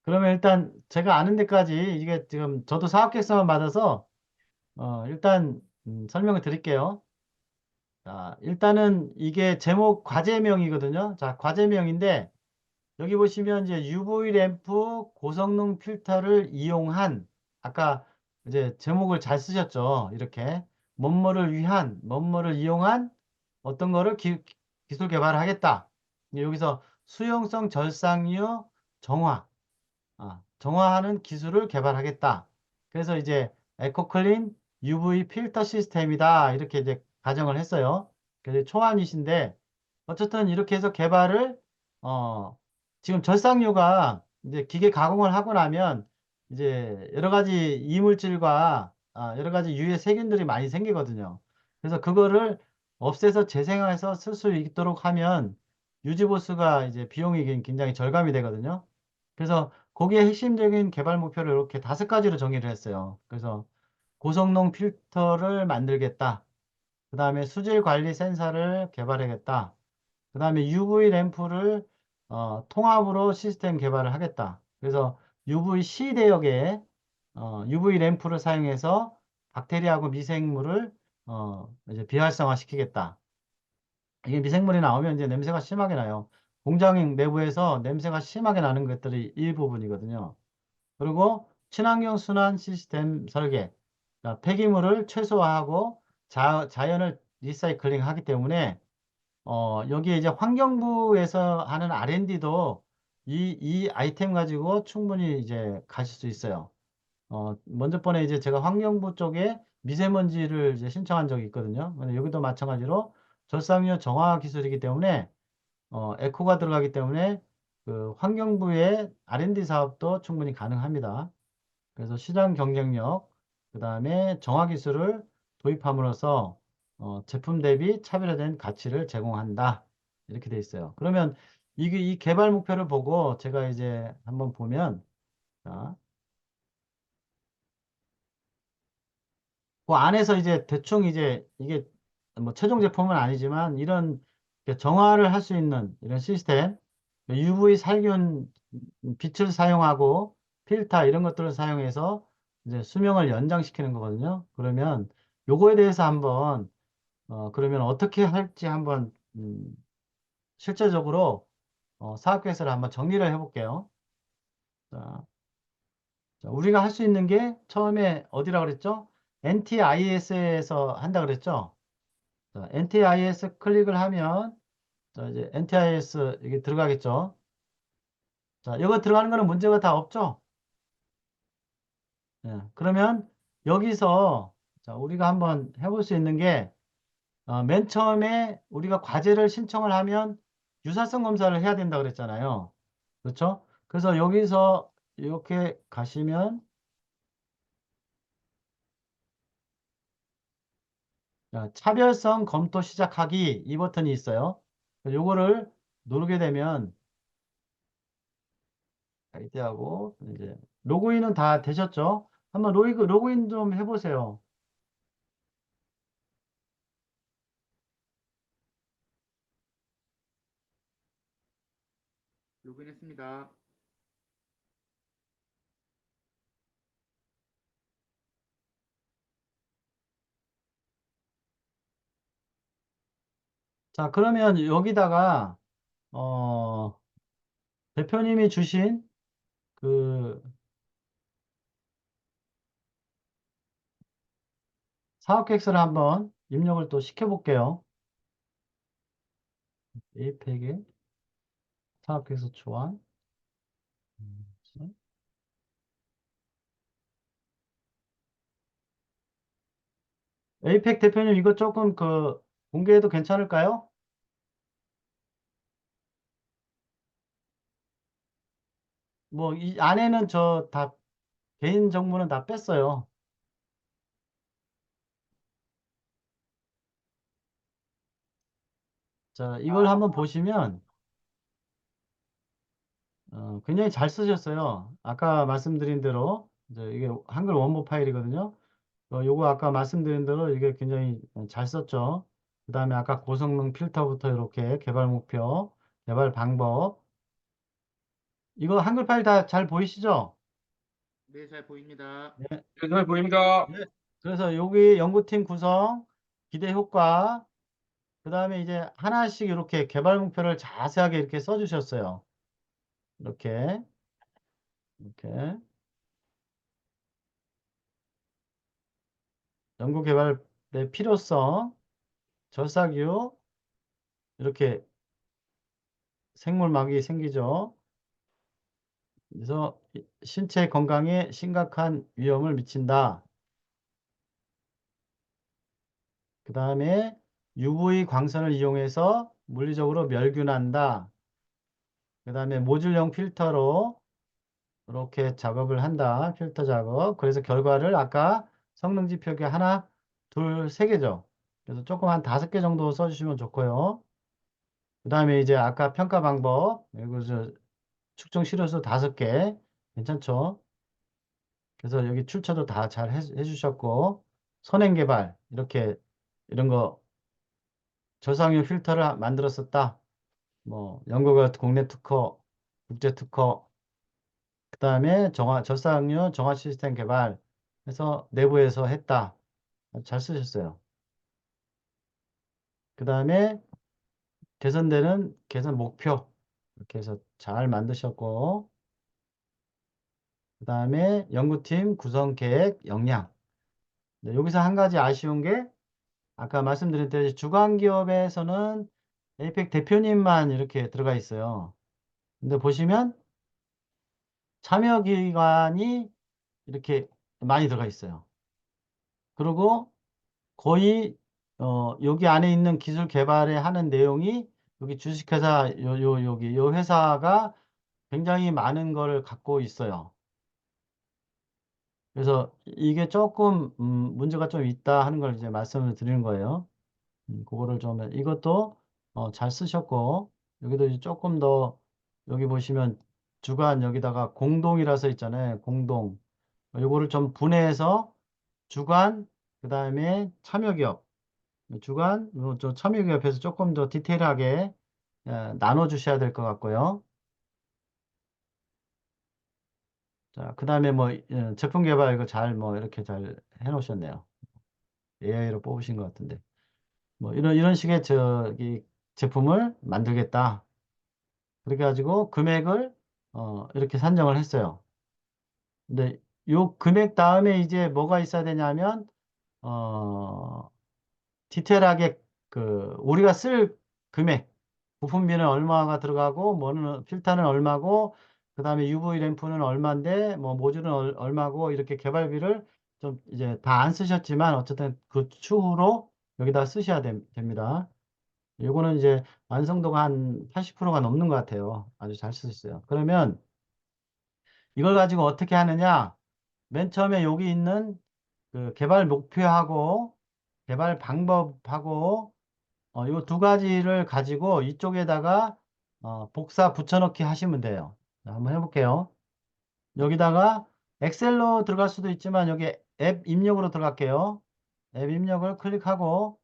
그러면 일단 제가 아는 데까지 이게 지금 저도 사업계획서만 받아서 일단 설명을 드릴게요. 자, 일단은 이게 제목 과제명이거든요. 자, 과제명인데 여기 보시면 이제 UV 램프 고성능 필터를 이용한, 아까 이제 제목을 잘 쓰셨죠. 이렇게 뭐뭐를 위한, 뭐뭐를 이용한 어떤 거를 기술 개발을 하겠다. 여기서 수용성 절상유 정화, 정화하는 기술을 개발하겠다. 그래서 이제 에코클린 UV 필터 시스템이다. 이렇게 이제 가정을 했어요. 그래서 초안이신데 어쨌든 이렇게 해서 개발을 어, 지금 절상유가 이제 기계 가공을 하고 나면 이제 여러 가지 이물질과 여러 가지 유해 세균들이 많이 생기거든요. 그래서 그거를 없애서 재생해서 쓸 수 있도록 하면 유지보수가 이제 비용이 굉장히 절감이 되거든요. 그래서 거기에 핵심적인 개발 목표를 이렇게 5가지로 정의를 했어요. 그래서 고성능 필터를 만들겠다. 그 다음에 수질 관리 센서를 개발하겠다. 그 다음에 UV 램프를 통합으로 시스템 개발을 하겠다. 그래서 UVC 대역에 UV 램프를 사용해서 박테리아하고 미생물을 이제 비활성화 시키겠다. 이게 미생물이 나오면 이제 냄새가 심하게 나요. 공장 내부에서 냄새가 심하게 나는 것들이 일부분이거든요. 그리고 친환경 순환 시스템 설계. 그러니까 폐기물을 최소화하고 자연을 리사이클링 하기 때문에 여기에 이제 환경부에서 하는 R&D도 이 아이템 가지고 충분히 이제 가실 수 있어요. 먼저 번에 이제 제가 환경부 쪽에 미세먼지를 이제 신청한 적이 있거든요. 근데 여기도 마찬가지로 절상유 정화 기술이기 때문에 에코가 들어가기 때문에 그 환경부의 R&D 사업도 충분히 가능합니다. 그래서 시장 경쟁력, 그 다음에 정화 기술을 도입함으로써 제품 대비 차별화된 가치를 제공한다. 이렇게 돼 있어요. 그러면 이게 이 개발 목표를 보고 제가 이제 한번 보면, 자, 그 안에서 이제 대충 이제 이게 뭐 최종 제품은 아니지만 이런 정화를 할 수 있는 이런 시스템, UV 살균 빛을 사용하고 필터 이런 것들을 사용해서 이제 수명을 연장시키는 거거든요. 그러면 요거에 대해서 한번 그러면 어떻게 할지 한번 실제적으로 사업 계획서를 한번 정리를 해볼게요. 자, 우리가 할 수 있는 게 처음에 어디라 그랬죠? NTIS에서 한다 그랬죠? 자, NTIS 클릭을 하면 자, 이제 NTIS 이게 들어가겠죠? 자, 이거 들어가는 거는 문제가 다 없죠? 예, 그러면 여기서 자, 우리가 한번 해볼 수 있는 게 맨 처음에 우리가 과제를 신청을 하면 유사성 검사를 해야 된다 그랬잖아요. 그렇죠? 그래서 여기서 이렇게 가시면 자, 차별성 검토 시작하기 이 버튼이 있어요. 요거를 누르게 되면 아이디하고 이제 로그인은 다 되셨죠? 한번 로그인 좀 해보세요. 로그인했습니다. 자, 그러면 여기다가 어, 대표님이 주신 그 사업 계획서를 한번 입력을 또 시켜볼게요. 에이펙의 사업 계획서 초안. 에이펙 대표님 이거 조금 공개해도 괜찮을까요? 뭐 이 안에는 저 다 개인 정보는 다 뺐어요. 자, 이걸 한번 보시면 굉장히 잘 쓰셨어요. 아까 말씀드린 대로 이제 이게 한글 원본 파일이거든요. 요거 아까 말씀드린 대로 이게 굉장히 잘 썼죠. 그 다음에 아까 고성능 필터부터 이렇게 개발 목표, 개발 방법. 이거 한글 파일 다 잘 보이시죠? 네, 잘 보입니다. 네. 네, 잘 보입니다. 네. 그래서 여기 연구팀 구성, 기대 효과, 그 다음에 이제 하나씩 이렇게 개발 목표를 자세하게 이렇게 써주셨어요. 이렇게, 이렇게. 연구 개발의 필요성, 절삭이유, 이렇게 생물막이 생기죠. 그래서 신체 건강에 심각한 위험을 미친다. 그 다음에 UV 광선을 이용해서 물리적으로 멸균한다. 그 다음에 모듈형 필터로 이렇게 작업을 한다. 필터 작업. 그래서 결과를 아까 성능 지표가 하나, 둘, 세 개죠. 그래서 조금 한 5개 정도 써주시면 좋고요. 그 다음에 이제 아까 평가 방법. 그리고 측정 실효수 5개. 괜찮죠? 그래서 여기 출처도 다 잘 해주셨고, 선행 개발. 이렇게, 이런 거, 저상용 필터를 만들었었다. 뭐, 연구가 국내 특허, 국제 특허, 그 다음에 저상류 정화 시스템 개발 해서 내부에서 했다. 잘 쓰셨어요. 그 다음에 개선되는 개선 목표 이렇게 해서 잘 만드셨고 그 다음에 연구팀 구성 계획 역량. 네, 여기서 한 가지 아쉬운 게 아까 말씀드린 대로 주간 기업에서는 에이펙 대표님만 이렇게 들어가 있어요. 근데 보시면 참여 기관이 이렇게 많이 들어가 있어요. 그리고 거의 여기 안에 있는 기술 개발에 하는 내용이 여기 주식회사 여기 요 회사가 굉장히 많은 걸 갖고 있어요. 그래서 이게 조금 문제가 좀 있다 하는 걸 이제 말씀을 드리는 거예요. 그거를 좀 이것도 잘 쓰셨고 여기도 이제 조금 더 여기 보시면 주간 여기다가 공동이라서 있잖아요. 공동. 요거를 좀 분해해서 주간 그다음에 참여기업 주간, 저 참여기업에서 조금 더 디테일하게 나눠 주셔야 될 것 같고요. 자, 그 다음에 뭐, 제품 개발 이거 잘 뭐, 이렇게 잘 해놓으셨네요. AI로 뽑으신 것 같은데. 뭐, 이런 식의 저기 제품을 만들겠다. 그렇게 가지고 금액을, 이렇게 산정을 했어요. 근데 요 금액 다음에 이제 뭐가 있어야 되냐면, 어, 디테일하게 우리가 쓸 금액, 부품비는 얼마가 들어가고, 뭐는 필터는 얼마고, 그 다음에 UV 램프는 얼마인데, 뭐 모듈은 얼마고, 이렇게 개발비를 좀 이제 다 안 쓰셨지만 어쨌든 그 추후로 여기다 쓰셔야 됩니다. 요거는 이제 완성도가 한 80%가 넘는 것 같아요. 아주 잘 쓰셨어요. 그러면 이걸 가지고 어떻게 하느냐? 맨 처음에 여기 있는 그 개발 목표하고 개발 방법하고 요 두 가지를 가지고 이쪽에다가 복사 붙여넣기 하시면 돼요. 자, 한번 해볼게요. 여기다가 엑셀로 들어갈 수도 있지만 여기 앱 입력으로 들어갈게요. 앱 입력을 클릭하고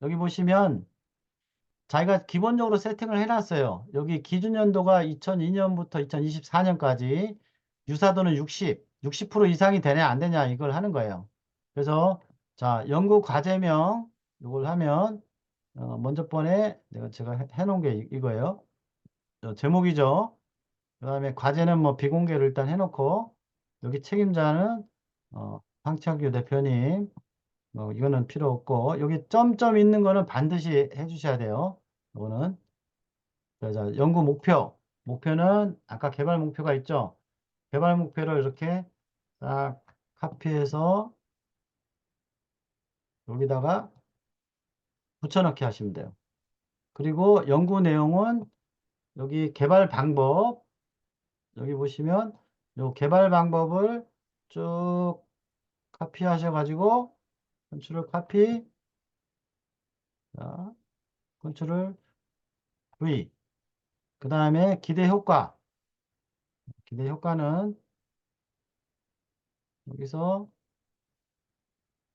여기 보시면 자기가 기본적으로 세팅을 해놨어요. 여기 기준 연도가 2002년부터 2024년까지 유사도는 60% 이상이 되냐 안 되냐 이걸 하는 거예요. 그래서 자 연구 과제명 이걸 하면 먼저 번에 제가 해놓은 게 이거예요. 제목이죠. 그 다음에 과제는 뭐 비공개를 일단 해놓고 여기 책임자는 황창규 대표님 이거는 필요 없고 여기 점점 있는 거는 반드시 해주셔야 돼요. 이거는 자 연구 목표는 아까 개발 목표가 있죠. 개발 목표를 이렇게 딱 카피해서 여기다가 붙여넣기 하시면 돼요. 그리고 연구 내용은 여기 개발 방법 여기 보시면 요 개발 방법을 쭉 카피하셔가지고 컨트롤 카피, 자, 컨트롤 V. 그 다음에 기대 효과. 기대 효과는 여기서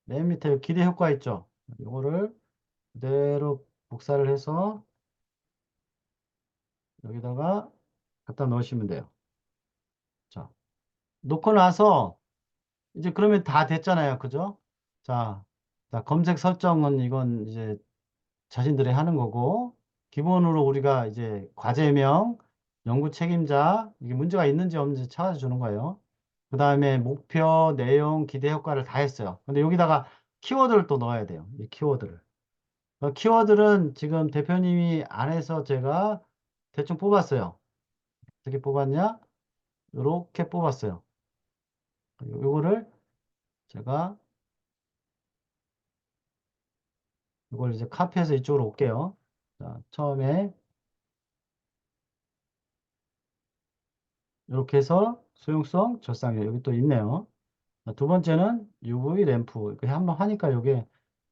맨 밑에 기대 효과 있죠. 이거를 그대로 복사를 해서 여기다가 갖다 넣으시면 돼요. 자, 놓고 나서 이제 그러면 다 됐잖아요. 그죠? 자, 검색 설정은 이건 이제 자신들이 하는 거고 기본으로 우리가 이제 과제명, 연구 책임자 이게 문제가 있는지 없는지 찾아주는 거예요. 그 다음에 목표, 내용, 기대 효과를 다 했어요. 근데 여기다가 키워드를 또 넣어야 돼요. 이 키워드를. 키워드는 지금 대표님이 안 해서 제가 대충 뽑았어요. 어떻게 뽑았냐? 이렇게 뽑았어요. 요거를 제가 이걸 이제 카피해서 이쪽으로 올게요. 자, 처음에 이렇게 해서 수용성, 절상력 여기 또 있네요. 두 번째는 UV 램프 이렇게 한번 하니까 이게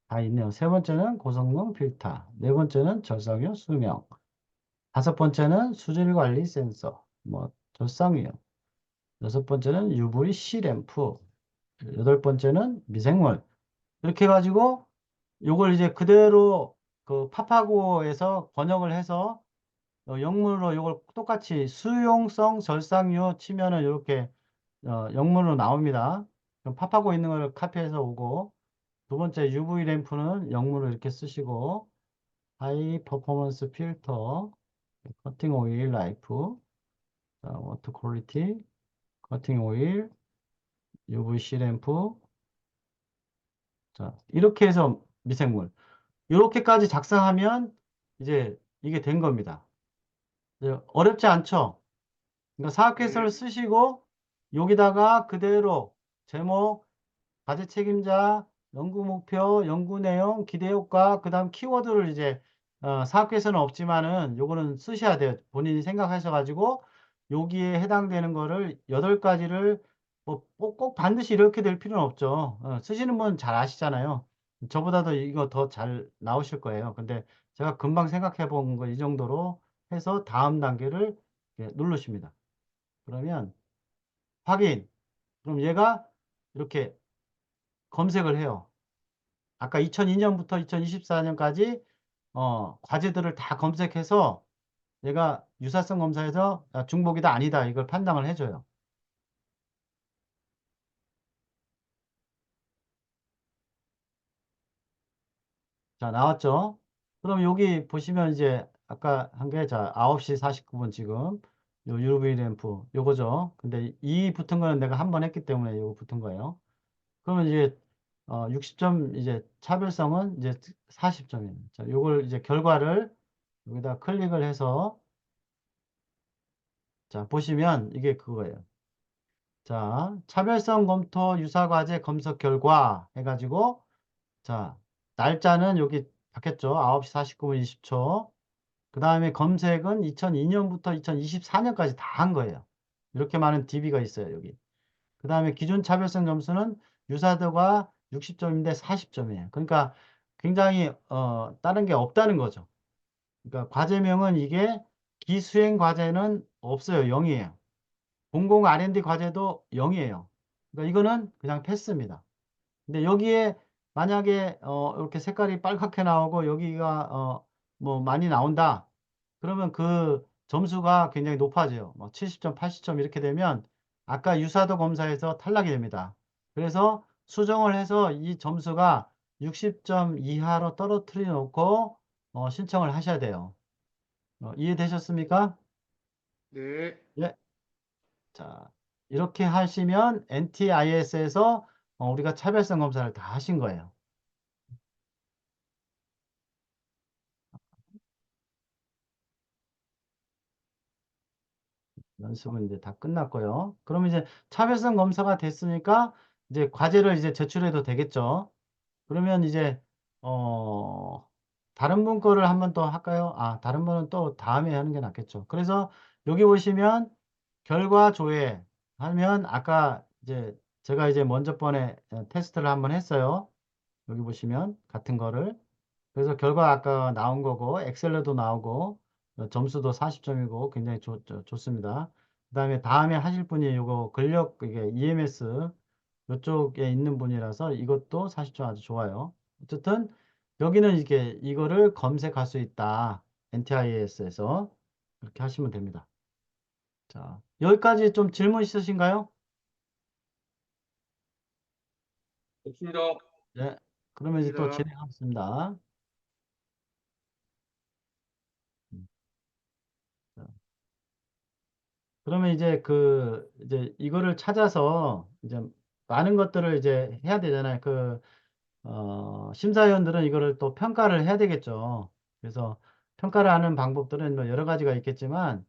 다 있네요. 세 번째는 고성능 필터, 네 번째는 절상력 수명, 다섯 번째는 수질 관리 센서, 뭐 절상력, 여섯 번째는 UVC 램프, 여덟 번째는 미생물 이렇게 해가지고 요걸 이제 그대로 그 파파고에서 번역을 해서 영문으로 이걸 똑같이 수용성 절상유 치면은 이렇게 영문으로 나옵니다. 그럼 파파고 있는 걸 카피해서 오고 두 번째 UV 램프는 영문으로 이렇게 쓰시고 하이 퍼포먼스 필터 커팅 오일 라이프 워터 퀄리티 커팅 오일 UVC 램프 자 이렇게 해서 미생물 이렇게까지 작성하면 이제 이게 된 겁니다. 어렵지 않죠? 그러니까 사학계서를 네. 쓰시고 여기다가 그대로 제목, 과제 책임자, 연구 목표, 연구 내용, 기대 효과, 그 다음 키워드를 이제 사학계서는 없지만은 요거는 쓰셔야 돼요. 본인이 생각하셔가지고 여기에 해당되는 거를 8가지를 뭐 꼭 반드시 이렇게 될 필요는 없죠. 쓰시는 분 잘 아시잖아요. 저보다도 이거 더 잘 나오실 거예요. 근데 제가 금방 생각해 본 거 이 정도로 해서 다음 단계를 이렇게 누르십니다. 그러면 확인. 그럼 얘가 이렇게 검색을 해요. 아까 2002년부터 2024년까지 과제들을 다 검색해서 얘가 유사성 검사에서 중복이다 아니다 이걸 판단을 해줘요. 자 나왔죠? 그럼 여기 보시면 이제 아까 한 게 자 9시 49분 지금 요 UV 램프 요거죠. 근데 이 붙은 거는 내가 한 번 했기 때문에 요거 붙은 거예요. 그러면 이제 60점 이제 차별성은 이제 40점이에요. 자, 요걸 이제 결과를 여기다 클릭을 해서 자, 보시면 이게 그거예요. 자, 차별성 검토 유사과제 검색 결과 해가지고, 자, 날짜는 여기 바뀌었죠. 9시 49분 20초. 그 다음에 검색은 2002년부터 2024년까지 다 한 거예요. 이렇게 많은 DB가 있어요, 여기. 그 다음에 기준 차별성 점수는 유사도가 60점인데 40점이에요. 그러니까 굉장히, 다른 게 없다는 거죠. 그러니까 과제명은 이게 기수행 과제는 없어요. 0이에요. 공공 R&D 과제도 0이에요. 그러니까 이거는 그냥 패스입니다. 근데 여기에 만약에 이렇게 색깔이 빨갛게 나오고 여기가 뭐 많이 나온다. 그러면 그 점수가 굉장히 높아져요. 뭐 70점, 80점 이렇게 되면 아까 유사도 검사에서 탈락이 됩니다. 그래서 수정을 해서 이 점수가 60점 이하로 떨어뜨려 놓고 신청을 하셔야 돼요. 이해되셨습니까? 네. 예. 자, 이렇게 하시면 NTIS에서 우리가 차별성 검사를 다 하신 거예요. 연습은 이제 다 끝났고요. 그러면 이제 차별성 검사가 됐으니까 이제 과제를 이제 제출해도 되겠죠. 그러면 이제 어 다른 분 거를 한번 더 할까요? 아, 다른 분은 또 다음에 하는 게 낫겠죠. 그래서 여기 보시면 결과 조회 하면 아까 이제 제가 이제 먼저 번에 테스트를 한번 했어요. 여기 보시면 같은 거를. 그래서 결과 아까 나온 거고 엑셀로도 나오고 점수도 40점이고 굉장히 좋습니다. 그다음에 다음에 하실 분이 이거 근력 이게 EMS 이쪽에 있는 분이라서 이것도 40점 아주 좋아요. 어쨌든 여기는 이게 이거를 검색할 수 있다. NTIS에서 이렇게 하시면 됩니다. 자, 여기까지 좀 질문 있으신가요? 좋습니다. 네. 그러면 이제 또 입니다. 진행하겠습니다. 음, 자. 그러면 이제 이제 이거를 찾아서 이제 많은 것들을 이제 해야 되잖아요. 심사위원들은 이거를 또 평가를 해야 되겠죠. 그래서 평가를 하는 방법들은 뭐 여러 가지가 있겠지만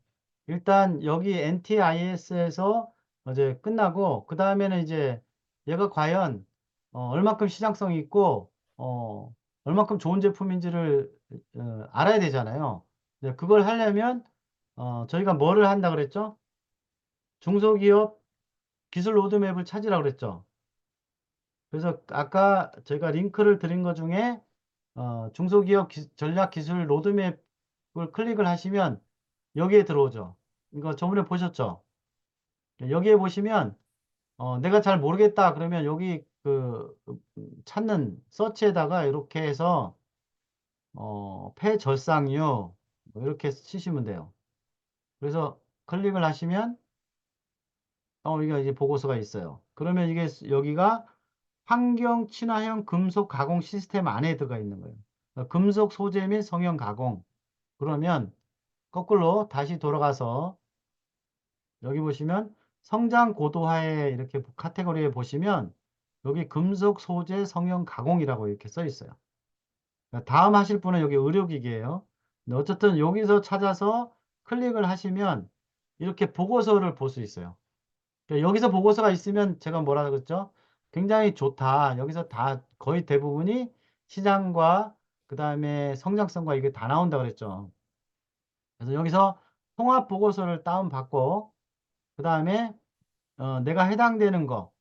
일단 여기 NTIS에서 이제 끝나고 그 다음에는 이제 얘가 과연 얼마큼 시장성이 있고 얼마큼 좋은 제품인지를 알아야 되잖아요. 네, 그걸 하려면 저희가 뭐를 한다 그랬죠? 중소기업 기술 로드맵을 찾으라고 그랬죠. 그래서 아까 제가 링크를 드린 것 중에 중소기업 전략 기술 로드맵을 클릭을 하시면 여기에 들어오죠. 이거 저번에 보셨죠? 여기에 보시면 내가 잘 모르겠다 그러면 여기 찾는 서치에다가 이렇게 해서 폐절상류 뭐 이렇게 치시면 돼요. 그래서 클릭을 하시면 이게 이제 보고서가 있어요. 그러면 이게 여기가 환경 친화형 금속 가공 시스템 안에 들어가 있는 거예요. 금속 소재 및 성형 가공. 그러면 거꾸로 다시 돌아가서 여기 보시면 성장 고도화에 이렇게 카테고리에 보시면 여기 금속 소재 성형 가공이라고 이렇게 써 있어요. 다음 하실 분은 여기 의료기기예요. 근데 어쨌든 여기서 찾아서 클릭을 하시면 이렇게 보고서를 볼 수 있어요. 여기서 보고서가 있으면 제가 뭐라 그랬죠? 굉장히 좋다. 여기서 다 거의 대부분이 시장과 그 다음에 성장성과 이게 다 나온다 그랬죠. 그래서 여기서 통합 보고서를 다운받고 그 다음에 내가 해당되는 거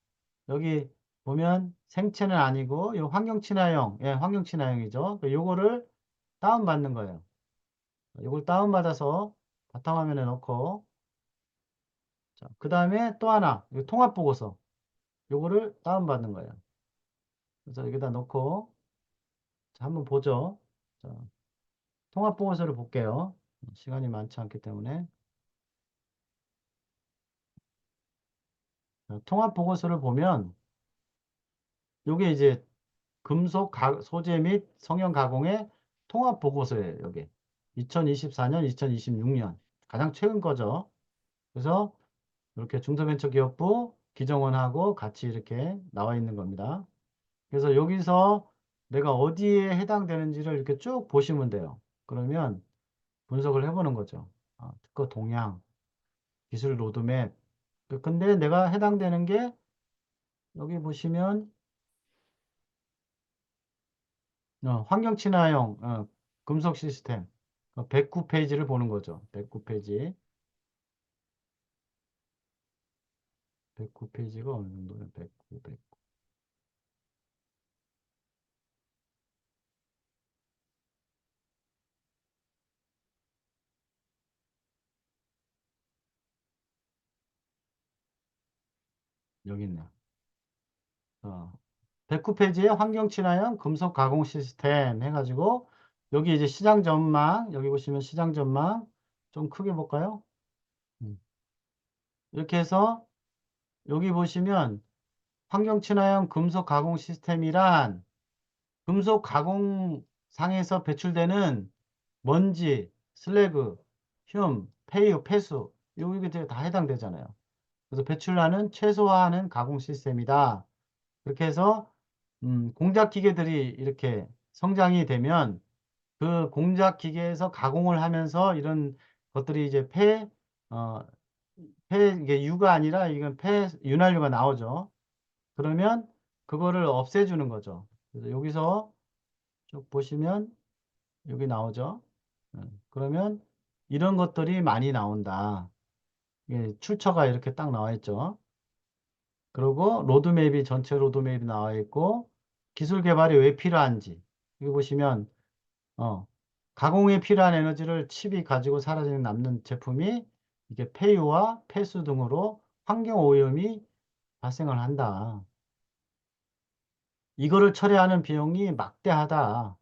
여기 보면 생체는 아니고 요 환경 친화형, 예, 환경 친화형이죠. 요거를 다운받는 거예요. 요걸 다운받아서 바탕화면에 넣고 그 다음에 또 하나 통합 보고서 요거를 다운받는 거예요. 그래서 여기다 넣고 자, 한번 보죠. 자, 통합 보고서를 볼게요. 시간이 많지 않기 때문에 자, 통합 보고서를 보면 요게 이제 소재 및 성형 가공의 통합 보고서예요. 여기 2024년, 2026년 가장 최근 거죠. 그래서 이렇게 중소벤처기업부 기정원하고 같이 이렇게 나와 있는 겁니다. 그래서 여기서 내가 어디에 해당되는지를 이렇게 쭉 보시면 돼요. 그러면 분석을 해보는 거죠. 특허 동향, 기술 로드맵, 근데 내가 해당되는 게 여기 보시면 환경 친화형 금속 시스템 109페이지를 보는 거죠. 109페이지. 109페이지가 어느 정도예요? 109, 109. 여기 있네요. 109페이지에 환경 친화형 금속 가공 시스템 해가지고 여기 이제 시장 전망, 여기 보시면 시장 전망 좀 크게 볼까요? 이렇게 해서 여기 보시면 환경 친화형 금속 가공 시스템이란 금속 가공상에서 배출되는 먼지, 슬래그, 띨, 폐유, 폐수 이게 다 해당되잖아요. 그래서 배출량은 최소화하는 가공 시스템이다. 그렇게 해서 공작 기계들이 이렇게 성장이 되면 그 공작 기계에서 가공을 하면서 이런 것들이 이제 어, 이게 유가 아니라 이건 윤활유가 나오죠. 그러면 그거를 없애주는 거죠. 그래서 여기서 쭉 보시면 여기 나오죠. 그러면 이런 것들이 많이 나온다. 예, 출처가 이렇게 딱 나와 있죠. 그리고 로드맵이 전체 로드맵이 나와 있고 기술 개발이 왜 필요한지 여기 보시면 가공에 필요한 에너지를 칩이 가지고 사라지는 남는 제품이 이게 폐유와 폐수 등으로 환경 오염이 발생을 한다. 이거를 처리하는 비용이 막대하다.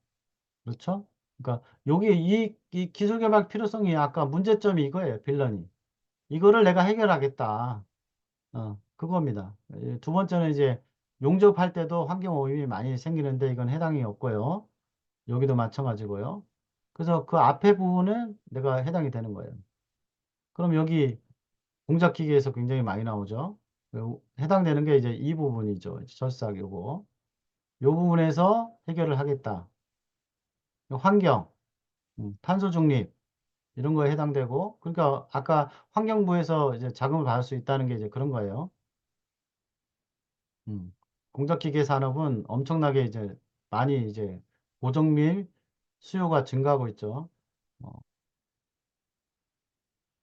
그렇죠? 그러니까 여기 이 기술 개발 필요성이 아까 문제점이 이거예요. 빌런이. 이거를 내가 해결하겠다. 그겁니다. 두 번째는 이제 용접할 때도 환경 오염이 많이 생기는데 이건 해당이 없고요. 여기도 마찬가지고요. 그래서 그 앞에 부분은 내가 해당이 되는 거예요. 그럼 여기 공작 기계에서 굉장히 많이 나오죠. 해당되는 게 이제 이 부분이죠. 절삭 요거. 요 부분에서 해결을 하겠다. 환경, 탄소 중립 이런 거에 해당되고 그러니까 아까 환경부에서 이제 자금을 받을 수 있다는 게 이제 그런 거예요. 공작기계 산업은 엄청나게 이제 많이 이제 고정밀 수요가 증가하고 있죠. 어,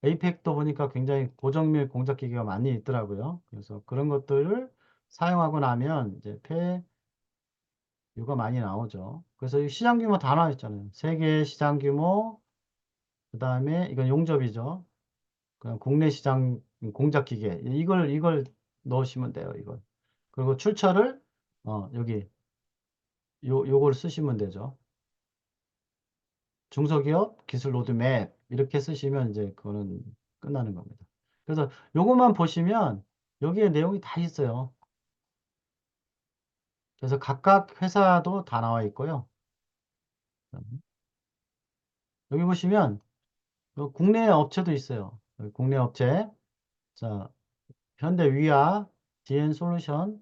에이펙도 보니까 굉장히 고정밀 공작기계가 많이 있더라고요. 그래서 그런 것들을 사용하고 나면 이제 폐유가 많이 나오죠. 그래서 이 시장 규모 다 나와 있잖아요. 세계 시장 규모, 그 다음에 이건 용접이죠. 그냥 국내 시장 공작기계 이걸 넣으시면 돼요. 이걸. 그리고 출처를 여기 요걸 쓰시면 되죠. 중소기업 기술 로드맵 이렇게 쓰시면 이제 그거는 끝나는 겁니다. 그래서 요것만 보시면 여기에 내용이 다 있어요. 그래서 각각 회사도 다 나와 있고요. 여기 보시면 국내 업체도 있어요. 여기 국내 업체. 자, 현대 위아, DN 솔루션,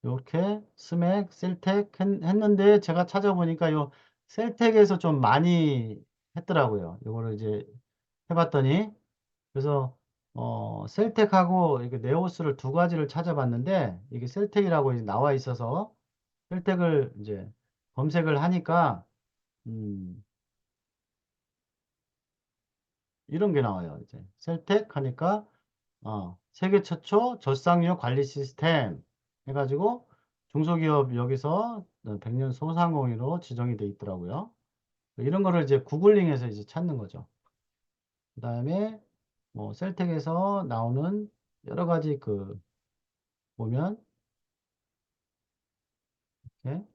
이렇게 스맥, 셀텍 했는데 제가 찾아보니까 요 셀텍에서 좀 많이 했더라고요. 요거를 이제 해봤더니 그래서 셀텍하고 이게 네오스를 두 가지를 찾아봤는데 이게 셀텍이라고 이제 나와 있어서 셀텍을 이제 검색을 하니까 음, 이런 게 나와요. 이제 셀텍 하니까 세계 최초 젖상유 관리 시스템 해가지고 중소기업 여기서 100년 소상공인으로 지정이 돼 있더라고요. 이런 거를 이제 구글링해서 이제 찾는 거죠. 그 다음에 뭐 셀텍에서 나오는 여러 가지 보면 이렇게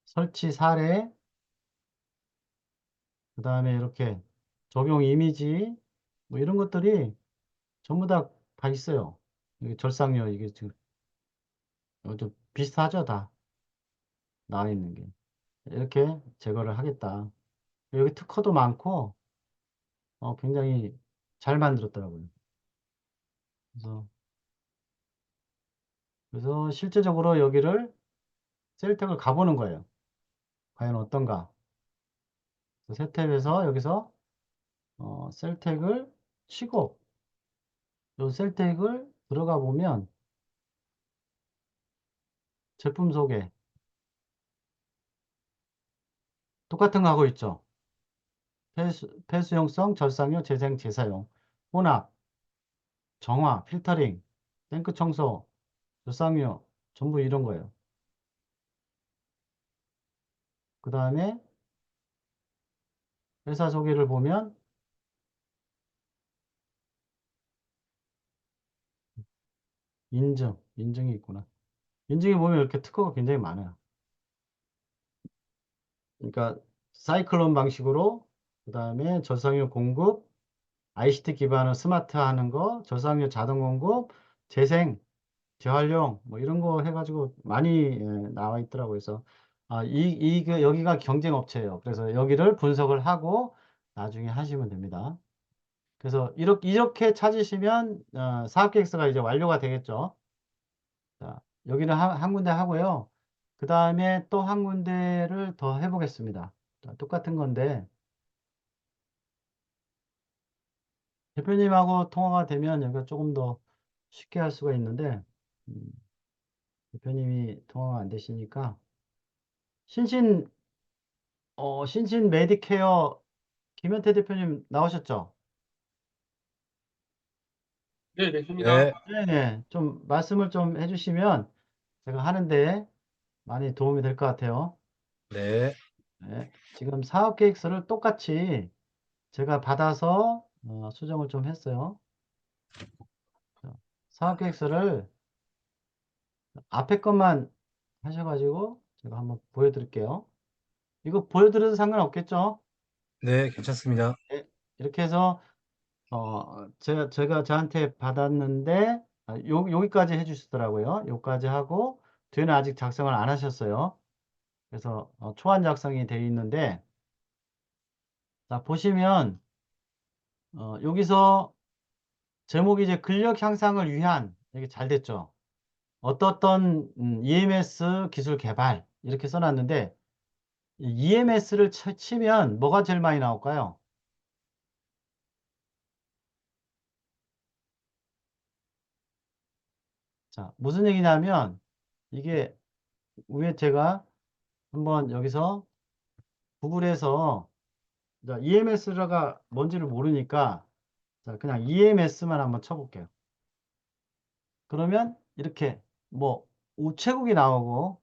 설치 사례, 그 다음에 이렇게 적용 이미지 뭐 이런 것들이 전부 다 있어요. 이게 절삭력 이게 지금 좀 비슷하죠, 다 나와 있는 게. 이렇게 제거를 하겠다. 여기 특허도 많고 굉장히 잘 만들었더라고요. 그래서 실제적으로 여기를 셀텍을 가보는 거예요. 과연 어떤가? 셀텍에서 여기서 셀텍을 치고 요 셀텍을 들어가 보면 제품 소개 똑같은 거 하고 있죠. 폐수용성, 절상유, 재생, 재사용, 혼합, 정화, 필터링, 탱크 청소, 절상유, 전부 이런 거예요. 그 다음에 회사 소개를 보면 인증이 있구나. 인증에 보면 이렇게 특허가 굉장히 많아요. 그러니까 사이클론 방식으로 그 다음에 절상유 공급, ICT 기반을 스마트하는 거, 절상유 자동 공급, 재생, 재활용 뭐 이런 거 해가지고 많이 나와 있더라고요. 그래서 여기가 경쟁 업체예요. 그래서 여기를 분석을 하고 나중에 하시면 됩니다. 그래서 이렇게 찾으시면 사업계획서가 이제 완료가 되겠죠. 자, 여기는 한 군데 하고요. 그 다음에 또 한 군데를 더 해보겠습니다. 자, 똑같은 건데 대표님하고 통화가 되면 여기가 조금 더 쉽게 할 수가 있는데 음, 대표님이 통화가 안 되시니까 신신 신신 메디케어 김현태 대표님 나오셨죠? 네, 됐습니다. 네, 네네. 좀 말씀을 좀 해주시면 제가 하는데 많이 도움이 될 것 같아요. 네, 네. 지금 사업계획서를 똑같이 제가 받아서 수정을 좀 했어요. 자, 사업계획서를 앞에 것만 하셔가지고 제가 한번 보여드릴게요. 이거 보여드려도 상관없겠죠? 네, 괜찮습니다. 네. 이렇게 해서 제가 저한테 받았는데 여기까지 해주시더라고요. 여기까지 하고 뒤에는 아직 작성을 안 하셨어요. 그래서 초안 작성이 되어 있는데 자 보시면 여기서 제목이 이제 근력 향상을 위한 이게 잘 됐죠. 어떻던 EMS 기술 개발 이렇게 써놨는데 EMS를 치면 뭐가 제일 많이 나올까요? 자 무슨 얘기냐면 이게 위에 제가 한번 여기서 구글에서 EMS가 뭔지를 모르니까 자, 그냥 EMS만 한번 쳐볼게요. 그러면 이렇게 뭐 우체국이 나오고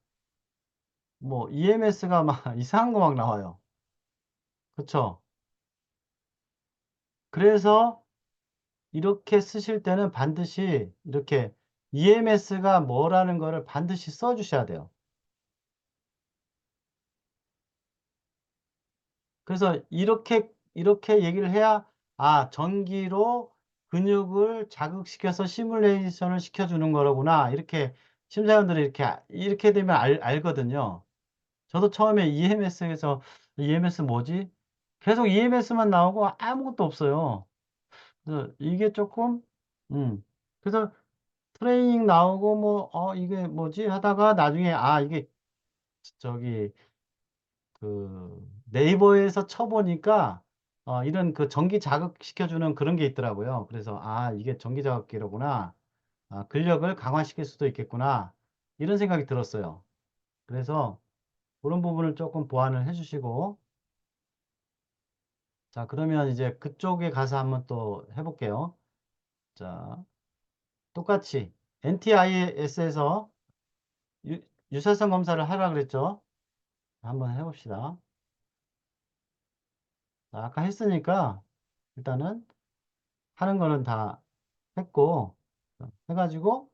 뭐 EMS가 막 이상한 거 막 나와요. 그쵸? 그래서 이렇게 쓰실 때는 반드시 이렇게 EMS가 뭐라는 거를 반드시 써 주셔야 돼요. 그래서 이렇게 얘기를 해야 전기로 근육을 자극시켜서 시뮬레이션을 시켜주는 거로구나. 이렇게 심사위원들이 이렇게 되면 알거든요. 저도 처음에 EMS에서 EMS 뭐지? 계속 EMS만 나오고 아무것도 없어요. 그래서 이게 조금 그래서 트레이닝 나오고 뭐 이게 뭐지 하다가 나중에 이게 저기 네이버에서 쳐보니까 이런 그 전기 자극시켜주는 그런 게 있더라고요. 그래서 이게 전기 자극기로구나. 근력을 강화시킬 수도 있겠구나. 이런 생각이 들었어요. 그래서 그런 부분을 조금 보완을 해주시고 자 그러면 이제 그쪽에 가서 한번 또 해볼게요. 자 똑같이 NTIS에서 유사성 검사를 하라 그랬죠. 한번 해봅시다. 자, 아까 했으니까 일단은 하는 거는 다 했고 해가지고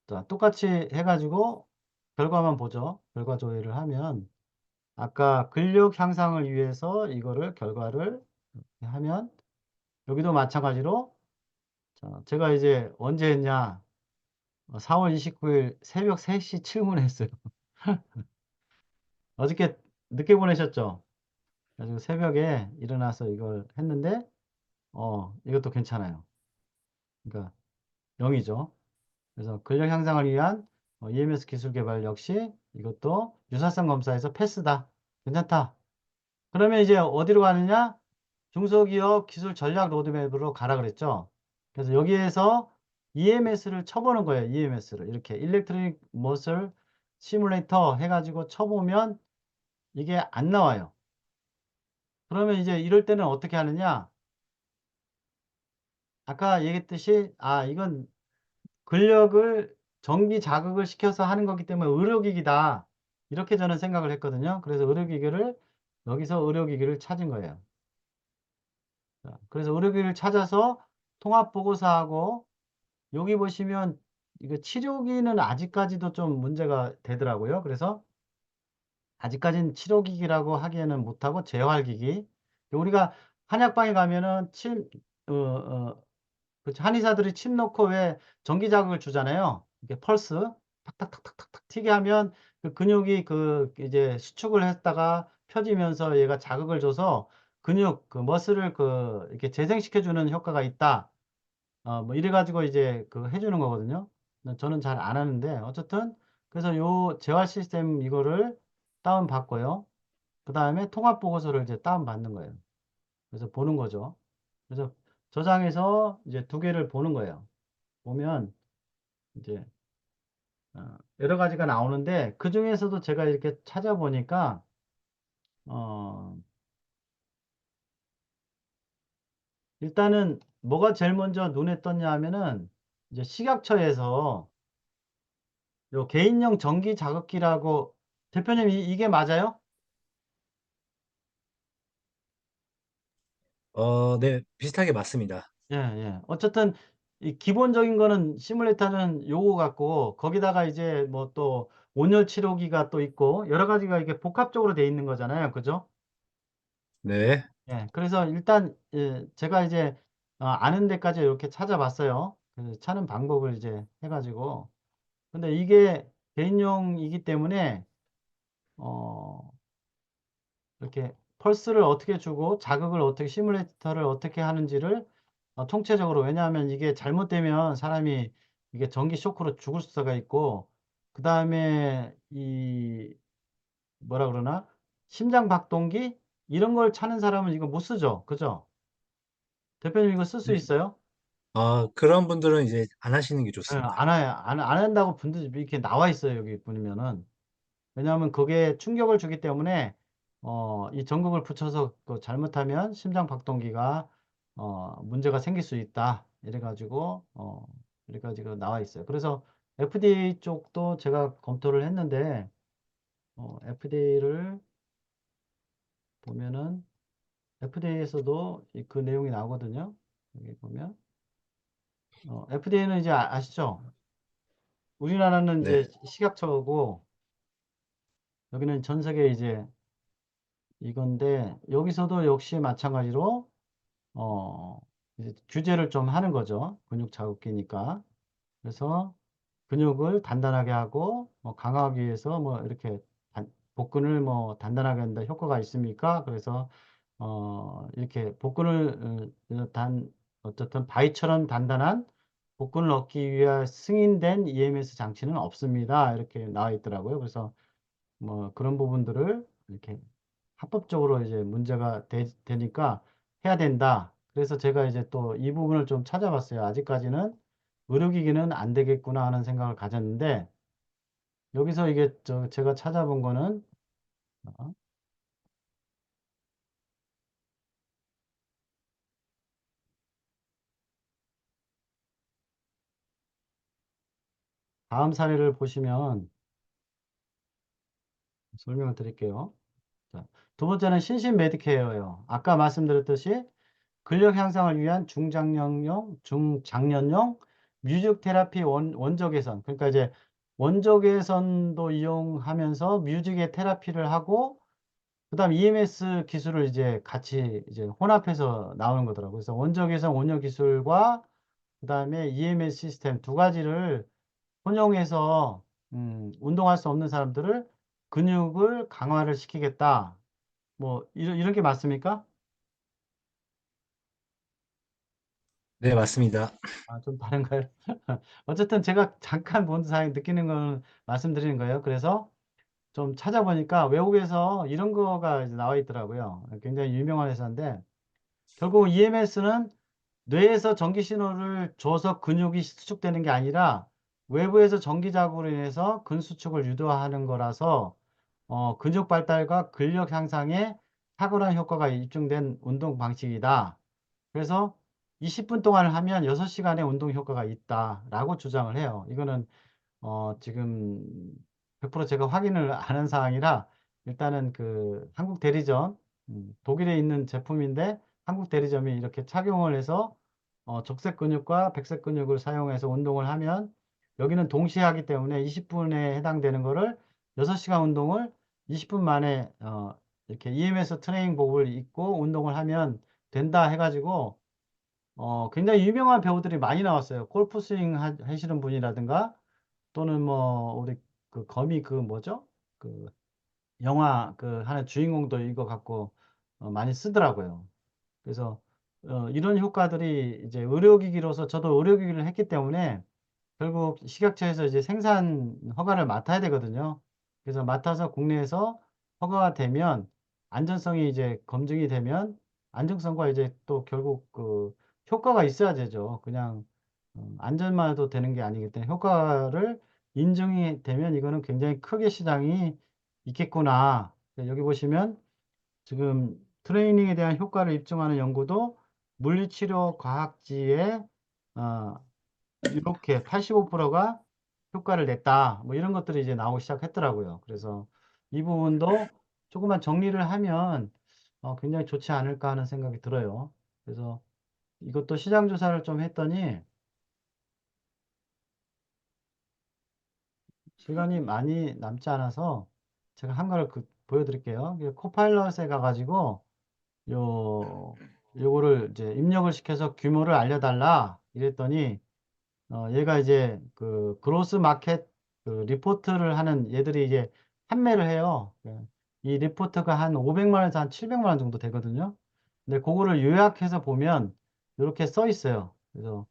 자, 똑같이 해가지고 결과만 보죠. 결과 조회를 하면 아까 근력 향상을 위해서 이거를 결과를 이렇게 하면 여기도 마찬가지로 자, 제가 이제 언제 했냐 4월 29일 새벽 3시 7분에 했어요. 어저께 늦게 보내셨죠? 그래서 새벽에 일어나서 이걸 했는데 이것도 괜찮아요. 그러니까 0이죠. 그래서 근력 향상을 위한 EMS 기술 개발 역시 이것도 유사성 검사에서 패스다. 괜찮다. 그러면 이제 어디로 가느냐? 중소기업 기술 전략 로드맵으로 가라 그랬죠. 그래서 여기에서 EMS를 쳐보는 거예요. EMS를 이렇게 일렉트로닉 머슬 시뮬레이터 해가지고 쳐보면 이게 안 나와요. 그러면 이제 이럴 때는 어떻게 하느냐? 아까 얘기했듯이 이건 근력을 전기 자극을 시켜서 하는 거기 때문에 의료기기다. 이렇게 저는 생각을 했거든요. 그래서 여기서 의료기기를 찾은 거예요. 자, 그래서 의료기기를 찾아서 통합보고서하고 여기 보시면 이거 치료기는 아직까지도 좀 문제가 되더라고요. 그래서 아직까지는 치료기기라고 하기에는 못하고 재활기기. 우리가 한약방에 가면은 그렇죠. 한의사들이 침 놓고 왜 전기 자극을 주잖아요. 이게 펄스 탁탁탁탁탁탁 튀게 하면 그 근육이 그 이제 수축을 했다가 펴지면서 얘가 자극을 줘서 근육 그 머슬을 그 이렇게 재생시켜 주는 효과가 있다. 뭐 이래 가지고 이제 그 해주는 거거든요. 저는 잘 안 하는데 어쨌든 그래서 요 재활 시스템 이거를 다운 받고요. 그 다음에 통합 보고서를 이제 다운 받는 거예요. 그래서 보는 거죠. 그래서 저장해서 이제 두 개를 보는 거예요. 보면 이제 여러 가지가 나오는데 그 중에서도 제가 이렇게 찾아보니까 어, 일단은 뭐가 제일 먼저 눈에 떴냐 하면은 이제 식약처에서 요 개인용 전기 자극기라고 대표님 이게 맞아요? 네, 비슷하게 맞습니다. 예, 예. 어쨌든 이 기본적인 거는 시뮬레이터는 요거 같고 거기다가 이제 뭐 또 온열 치료기가 또 있고 여러 가지가 이게 복합적으로 돼 있는 거잖아요. 그죠? 네, 예. 그래서 일단 제가 이제 아는 데까지 이렇게 찾아봤어요. 그래서 차는 방법을 이제 해가지고 근데 이게 개인용이기 때문에 어 이렇게 펄스를 어떻게 주고 자극을 어떻게 시뮬레이터를 어떻게 하는지를 통체적으로 왜냐하면 이게 잘못되면 사람이 이게 전기 쇼크로 죽을 수가 있고 그 다음에 이 뭐라 그러나 심장 박동기 이런 걸 차는 사람은 이거 못 쓰죠. 그죠? 대표님 이거 쓸 수 네. 있어요? 그런 분들은 이제 안 하시는 게 예, 좋습니다. 안 한다고 분들 이렇게 나와 있어요. 여기 보면은. 왜냐하면 그게 충격을 주기 때문에 이 전극을 붙여서 그 잘못하면 심장 박동기가 문제가 생길 수 있다. 이래가지고 나와 있어요. 그래서 FDA 쪽도 제가 검토를 했는데 FDA를 보면은 FDA에서도 그 내용이 나오거든요. 여기 보면 FDA는 이제 아시죠? 우리나라는 네, 이제 식약처고 여기는 전 세계 이제 이건데 여기서도 역시 마찬가지로 이제 규제를 좀 하는 거죠. 근육 자극기니까. 그래서 근육을 단단하게 하고 강화하기 위해서 뭐 이렇게 복근을 뭐 단단하게 한다 효과가 있습니까? 그래서 이렇게 복근을 어쨌든 바위처럼 단단한 복근을 얻기 위해 승인된 EMS 장치는 없습니다. 이렇게 나와 있더라고요. 그래서 뭐 그런 부분들을 이렇게 합법적으로 이제 문제가 되니까 해야 된다. 그래서 제가 이제 또 이 부분을 좀 찾아봤어요. 아직까지는 의료기기는 안 되겠구나 하는 생각을 가졌는데 여기서 이게 제가 찾아본 거는 어, 다음 사례를 보시면 설명을 드릴게요. 자, 두 번째는 신신 메디케어예요. 아까 말씀드렸듯이 근력 향상을 위한 중장년용 뮤직 테라피 원적 개선. 그러니까 이제 원적 개선도 이용하면서 뮤직의 테라피를 하고 그다음 EMS 기술을 이제 같이 이제 혼합해서 나오는 거더라고요. 그래서 원적 개선 원료 기술과 그다음에 EMS 시스템 두 가지를 혼용해서 운동할 수 없는 사람들을 근육을 강화를 시키겠다. 뭐 이런 게 맞습니까? 네, 맞습니다. 좀 다른가요? 어쨌든 제가 잠깐 본 사이 느끼는 건 말씀드리는 거예요. 그래서 좀 찾아보니까 외국에서 이런 거가 이제 나와 있더라고요. 굉장히 유명한 회사인데, 결국 EMS는 뇌에서 전기 신호를 줘서 근육이 수축되는 게 아니라 외부에서 전기 자극으로 인해서 근수축을 유도하는 거라서 근육 발달과 근력 향상에 탁월한 효과가 입증된 운동 방식이다. 그래서 20분 동안 하면 6시간의 운동 효과가 있다라고 주장을 해요. 이거는 지금 100% 제가 확인을 안 한 사항이라 일단은 그 한국 대리점, 독일에 있는 제품인데 한국 대리점이 이렇게 착용을 해서 적색 근육과 백색 근육을 사용해서 운동을 하면 여기는 동시에 하기 때문에 20분에 해당되는 거를 6시간 운동을 20분 만에 이렇게 EMS 트레이닝복을 입고 운동을 하면 된다 해가지고 굉장히 유명한 배우들이 많이 나왔어요. 골프 스윙 하시는 분이라든가 또는 뭐 우리 그 거미 그 뭐죠? 그 영화 그 하나 주인공도 이거 갖고 많이 쓰더라고요. 그래서 이런 효과들이 이제 의료기기로서 저도 의료기기를 했기 때문에 결국 식약처에서 이제 생산 허가를 맡아야 되거든요. 그래서 맡아서 국내에서 허가가 되면 안전성이 이제 검증이 되면 안정성과 이제 또 결국 그 효과가 있어야 되죠. 그냥 안전만 해도 되는 게 아니기 때문에 효과를 인증이 되면 이거는 굉장히 크게 시장이 있겠구나. 여기 보시면 지금 트레이닝에 대한 효과를 입증하는 연구도 물리치료 과학지에 어, 이렇게 85%가 효과를 냈다. 뭐 이런 것들이 이제 나오기 시작했더라고요. 그래서 이 부분도 조금만 정리를 하면 굉장히 좋지 않을까 하는 생각이 들어요. 그래서 이것도 시장 조사를 좀 했더니 시간이 많이 남지 않아서 제가 한 거를 보여드릴게요. 이게 코파일럿에 가가지고 요거를 이제 입력을 시켜서 규모를 알려달라 이랬더니 얘가 이제 그 그로스 마켓 그 리포트를 하는 얘들이 이제 판매를 해요. 이 리포트가 한 500만 원에서 한 700만 원 정도 되거든요. 근데 그거를 요약해서 보면 이렇게 써 있어요. 그래서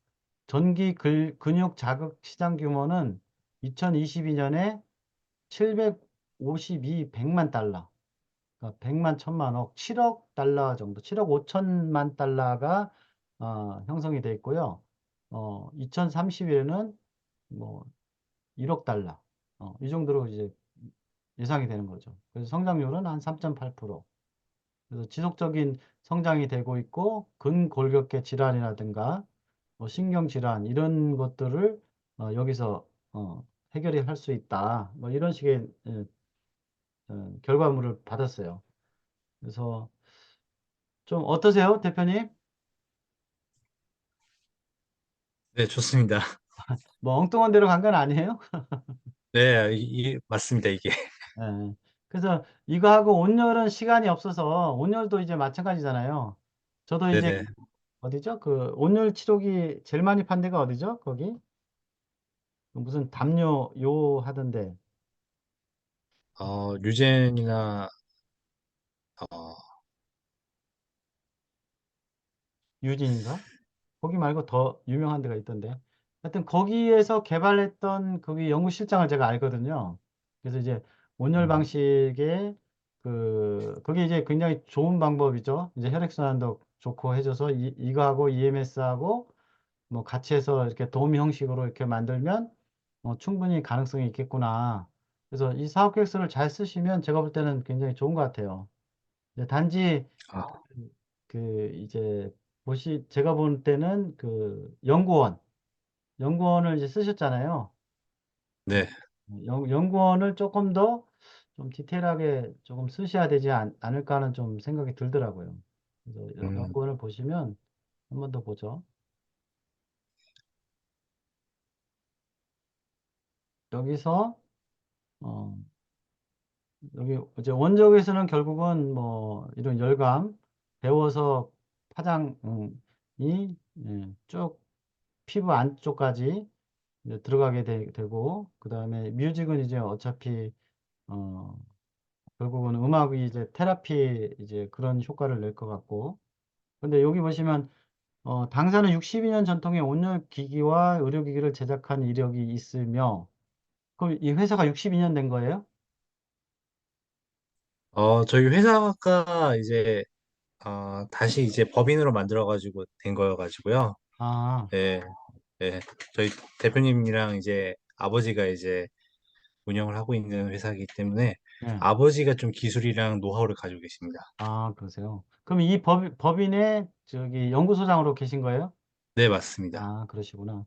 전기 근육 자극 시장 규모는 2022년에 752 100만 달러. 그러니까 100만, 1000만억, 7억 달러 정도, 7억 5천만 달러가 형성이 돼 있고요. 2030년에는 뭐 1억 달러, 이 정도로 이제 예상이 되는 거죠. 그래서 성장률은 한 3.8%. 그래서 지속적인 성장이 되고 있고, 근골격계 질환이라든가, 뭐 신경질환, 이런 것들을 여기서 해결이 할 수 있다. 뭐 이런 식의 결과물을 받았어요. 그래서 좀 어떠세요, 대표님? 네, 좋습니다. 뭐 엉뚱한 데로 간 건 아니에요? 네, 맞습니다, 이게. 예. 그래서 이거 하고 온열은 시간이 없어서 온열도 이제 마찬가지잖아요. 저도 이제 네네. 어디죠? 그 온열 치료기 제일 많이 판 데가 어디죠? 거기 무슨 담요 요 하던데 류젠이나, 어, 유진인가? 거기 말고 더 유명한 데가 있던데. 하여튼 거기에서 개발했던 거기 연구실장을 제가 알거든요. 그래서 이제 온열 음, 방식의 그게 이제 굉장히 좋은 방법이죠. 이제 혈액순환도 좋고 해줘서 이거하고 EMS하고 뭐 같이 해서 이렇게 도움 형식으로 이렇게 만들면 충분히 가능성이 있겠구나. 그래서 이 사업 계획서를 잘 쓰시면 제가 볼 때는 굉장히 좋은 것 같아요. 이제 단지 아, 그 이제 제가 볼 때는 그 연구원을 이제 쓰셨잖아요. 네. 연구원을 조금 더 좀 디테일하게 조금 쓰셔야 되지 않을까 하는 좀 생각이 들더라고요. 그래서 음, 연구원을 보시면 한 번 더 보죠. 여기서 어, 여기 이제 원적에서는 결국은 뭐 이런 열감 데워서 파장이 쭉 피부 안쪽까지 이제 들어가게 되고 그 다음에 뮤직은 이제 어차피 어 결국은 음악이 이제 테라피 이제 그런 효과를 낼 것 같고 근데 여기 보시면 당사는 62년 전통의 온열 기기와 의료기기를 제작한 이력이 있으며 그럼 이 회사가 62년 된 거예요? 저희 회사가 이제, 다시 이제 법인으로 만들어가지고 된 거여가지고요. 아, 예, 예. 저희 대표님이랑 이제 아버지가 이제 운영을 하고 있는 회사이기 때문에 네. 아버지가 좀 기술이랑 노하우를 가지고 계십니다. 아, 그러세요. 그럼 이 법인의 저기 연구소장으로 계신 거예요? 네, 맞습니다. 아, 그러시구나.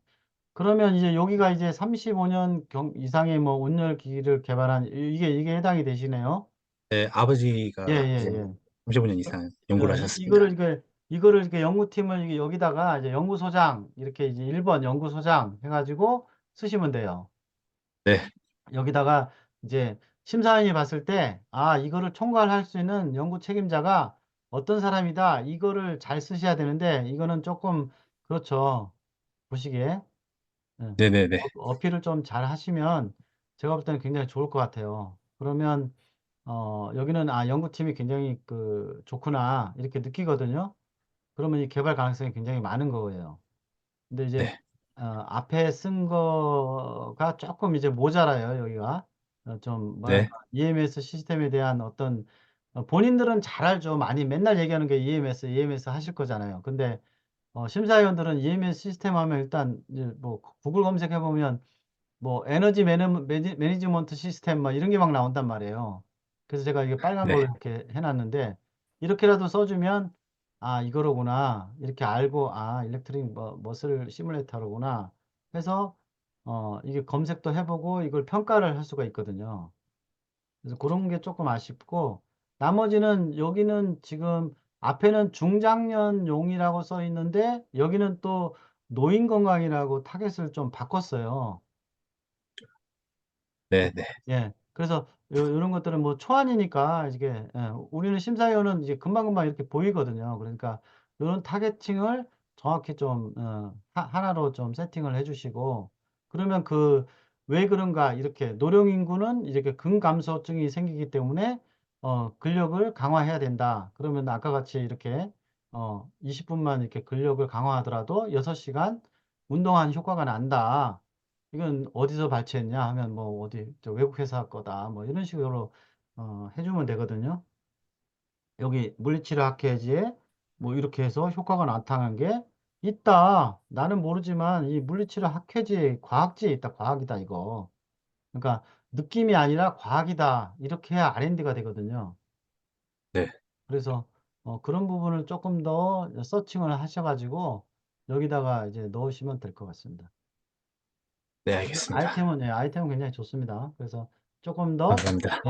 그러면 이제 여기가 이제 35년 이상의 뭐 온열 기기를 개발한 이게 해당이 되시네요. 네, 예, 아버지가 예, 이제 예. 35년 이상 연구를 하셨습니다. 이거를 이렇게 연구팀을 이게 여기다가 이제 연구소장 이렇게 이제 1번 연구소장 해가지고 쓰시면 돼요. 네, 여기다가 이제 심사위원이 봤을 때, 아, 이거를 총괄할 수 있는 연구 책임자가 어떤 사람이다. 이거를 잘 쓰셔야 되는데, 이거는 조금, 그렇죠. 보시기에. 예. 네네네. 어필을 좀 잘 하시면 제가 볼 때는 굉장히 좋을 것 같아요. 그러면, 여기는, 아, 연구팀이 굉장히 좋구나. 이렇게 느끼거든요. 그러면 이 개발 가능성이 굉장히 많은 거예요. 근데 이제 네, 앞에 쓴 거가 조금 이제 모자라요, 여기가. 좀 네, 뭐랄까 EMS 시스템에 대한 어떤 본인들은 잘 알죠. 많이 맨날 얘기하는 게 EMS 하실 거잖아요. 근데 심사위원들은 EMS 시스템 하면 일단 이제 뭐 구글 검색해 보면 뭐 에너지 매니지먼트 시스템 막 이런 게 막 나온단 말이에요. 그래서 제가 이게 빨간 네, 걸로 이렇게 해놨는데 이렇게라도 써주면 아 이거로구나 이렇게 알고 아 일렉트릭 머슬 시뮬레이터로구나 해서 이게 검색도 해보고 이걸 평가를 할 수가 있거든요. 그래서 그런 게 조금 아쉽고 나머지는 여기는 지금 앞에는 중장년용이라고 써 있는데 여기는 또 노인 건강이라고 타겟을 좀 바꿨어요. 네, 네, 예. 그래서 이런 것들은 뭐 초안이니까 이게 우리는 심사위원은 이제 금방금방 이렇게 보이거든요. 그러니까 이런 타겟팅을 정확히 좀 하나로 좀 세팅을 해주시고 그러면 왜 그런가 이렇게 노령 인구는 이렇게 근감소증이 생기기 때문에 근력을 강화해야 된다. 그러면 아까 같이 이렇게 20분만 이렇게 근력을 강화하더라도 6시간 운동한 효과가 난다. 이건 어디서 발췌했냐 하면 뭐 어디 저 외국 회사 거다 뭐 이런 식으로 해주면 되거든요. 여기 물리치료 학회지에 뭐 이렇게 해서 효과가 나타난 게 있다. 나는 모르지만 이 물리치료 학회지 과학지에 있다. 과학이다 이거. 그러니까 느낌이 아니라 과학이다. 이렇게 해야 R&D가 되거든요. 네, 그래서 그런 부분을 조금 더 서칭을 하셔가지고 여기다가 이제 넣으시면 될 것 같습니다. 네, 알겠습니다. 아이템은 굉장히 좋습니다. 그래서 조금 더 감사합니다.